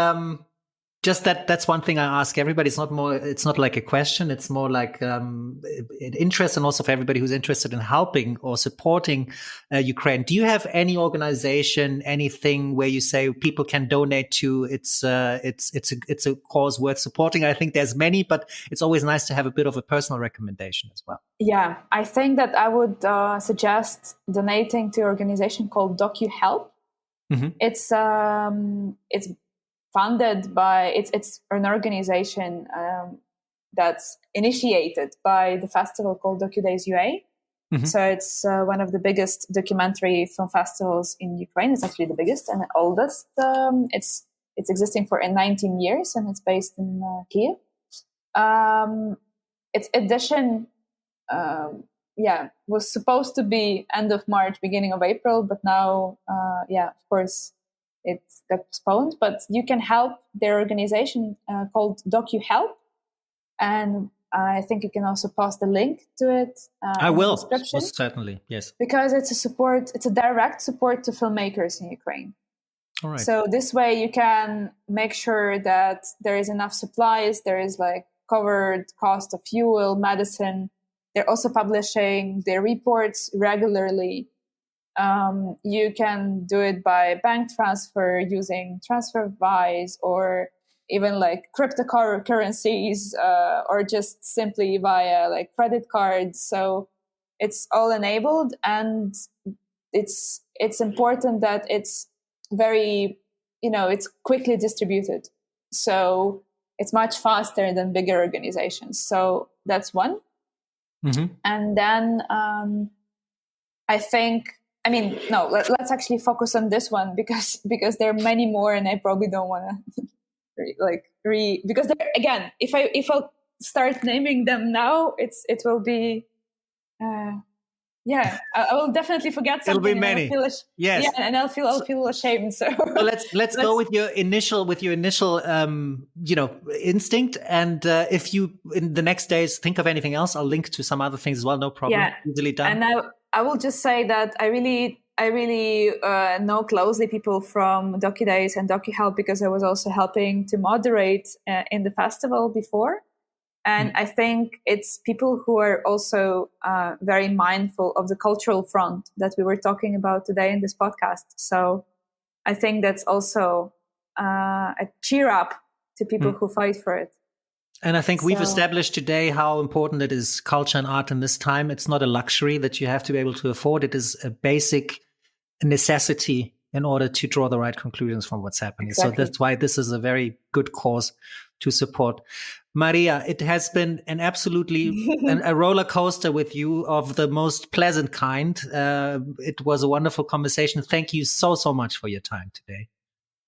just that's one thing I ask everybody. It's not like a question. It's more like an interest, and also for everybody who's interested in helping or supporting Ukraine. Do you have any organization, anything where you say people can donate to? It's a cause worth supporting. I think there's many, but it's always nice to have a bit of a personal recommendation as well. Yeah,
I think that I would suggest donating to an organization called DocuHelp. Mm-hmm. It's funded by, it's an organization that's initiated by the festival called DocuDays UA. Mm-hmm. So it's one of the biggest documentary film festivals in Ukraine. It's actually the biggest and the oldest. It's existing for 19 years, and it's based in Kyiv. Its edition was supposed to be end of March, beginning of April, but now, of course, it got postponed. But you can help their organization called DocuHelp, and I think you can also post the link to it.
I will, certainly, yes.
Because it's a direct support to filmmakers in Ukraine.
All right.
So this way you can make sure that there is enough supplies, there is like covered cost of fuel, medicine. They're also publishing their reports regularly. You can do it by bank transfer using TransferWise, or even like cryptocurrencies, or just simply via like credit cards. So it's all enabled, and it's important that it's very, it's quickly distributed. So it's much faster than bigger organizations. So that's one. Mm-hmm. And then let's actually focus on this one because there are many more, and I probably don't want to because again, if I'll start naming them now, it will be I will definitely forget something.
It'll be many.
Yes. Yeah, and I'll feel ashamed. So
let's go with your initial instinct, and if you in the next days think of anything else, I'll link to some other things as well. No problem.
Yeah.
Easily done.
And I will just say that I really know closely people from DocuDays and DocuHelp, because I was also helping to moderate in the festival before. And I think it's people who are also very mindful of the cultural front that we were talking about today in this podcast. So I think that's also a cheer up to people who fight for it.
And I think we've established today how important it is, culture and art in this time. It's not a luxury that you have to be able to afford. It is a basic necessity in order to draw the right conclusions from what's happening.
Exactly.
So that's why this is a very good cause to support. Mariia, it has been an absolutely a roller coaster with you of the most pleasant kind. It was a wonderful conversation. Thank you so much for your time today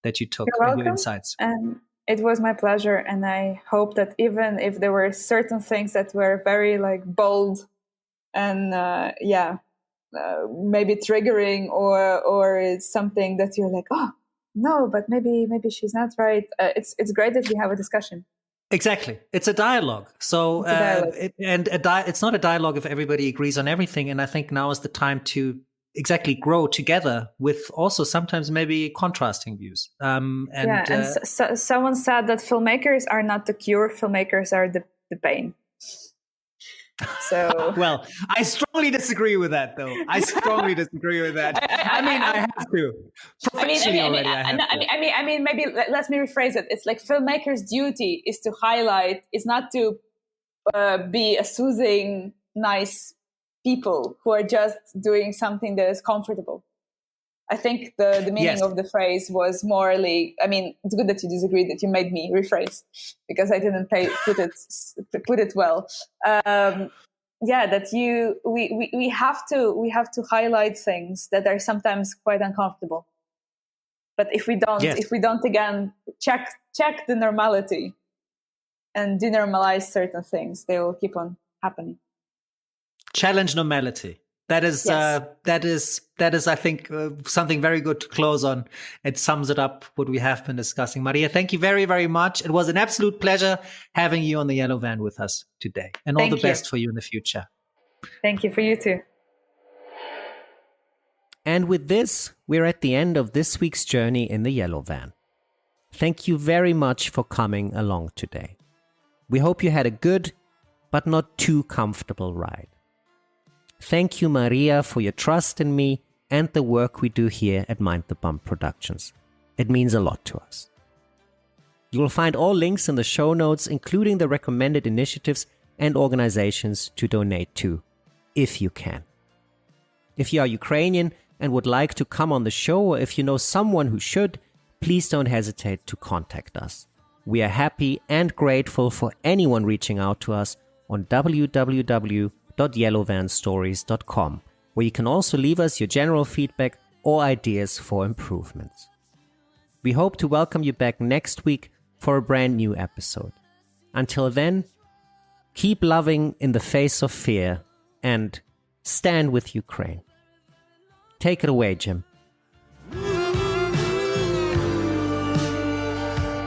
that you took and your insights.
And it was my pleasure. And I hope that even if there were certain things that were very bold and maybe triggering or it's something that you're like, oh no, but maybe she's not right. It's great that we have a discussion.
Exactly. It's a dialogue. So it's not a dialogue if everybody agrees on everything. And I think now is the time to exactly grow together with also sometimes maybe contrasting views. Someone
said that filmmakers are not the cure, filmmakers are the pain. So
well, I strongly disagree with that, though. I strongly disagree with that. I have to.
Maybe let me rephrase it. It's like filmmakers' duty is to highlight. It's not to be a soothing, nice people who are just doing something that is comfortable. I think the meaning of the phrase was morally. It's good that you disagree, that you made me rephrase because I didn't put it well. That we have to highlight things that are sometimes quite uncomfortable. But if we don't again check the normality and denormalize certain things, they will keep on happening.
Challenge normality. That is, I think, something very good to close on. It sums it up what we have been discussing. Mariia, thank you very, very much. It was an absolute pleasure having you on the Yellow Van with us today. And all the best for you in the future.
Thank you, for you too.
And with this, we're at the end of this week's journey in the Yellow Van. Thank you very much for coming along today. We hope you had a good, but not too comfortable ride. Thank you, Mariia, for your trust in me and the work we do here at Mind the Bump Productions. It means a lot to us. You will find all links in the show notes, including the recommended initiatives and organizations to donate to, if you can. If you are Ukrainian and would like to come on the show, or if you know someone who should, please don't hesitate to contact us. We are happy and grateful for anyone reaching out to us on www.yellowvanstories.com, where you can also leave us your general feedback or ideas for improvements. We hope to welcome you back next week for a brand new episode. Until then, keep loving in the face of fear and stand with Ukraine. Take it away, Jim.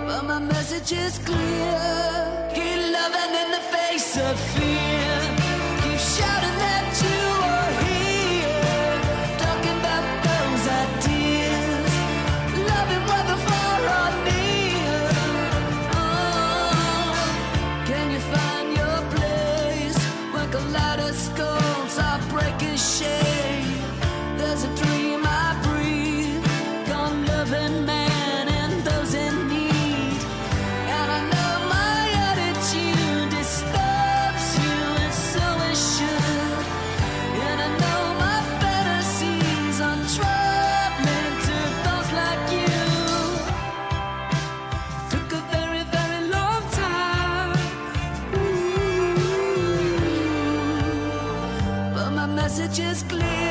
Well, my message is clear. Keep loving in the face of fear. Keep shouting that you are here. Talking about those ideas. Loving whether far or near. Oh, can you find your place when kaleidoscopes are breaking shade? There's a dream I breathe, gone loving man and those in need. And I know my attitude disturbs you, and so it should. And I know my fantasies are troubling to those like you. Took a very, very long time. Ooh. But my message is clear.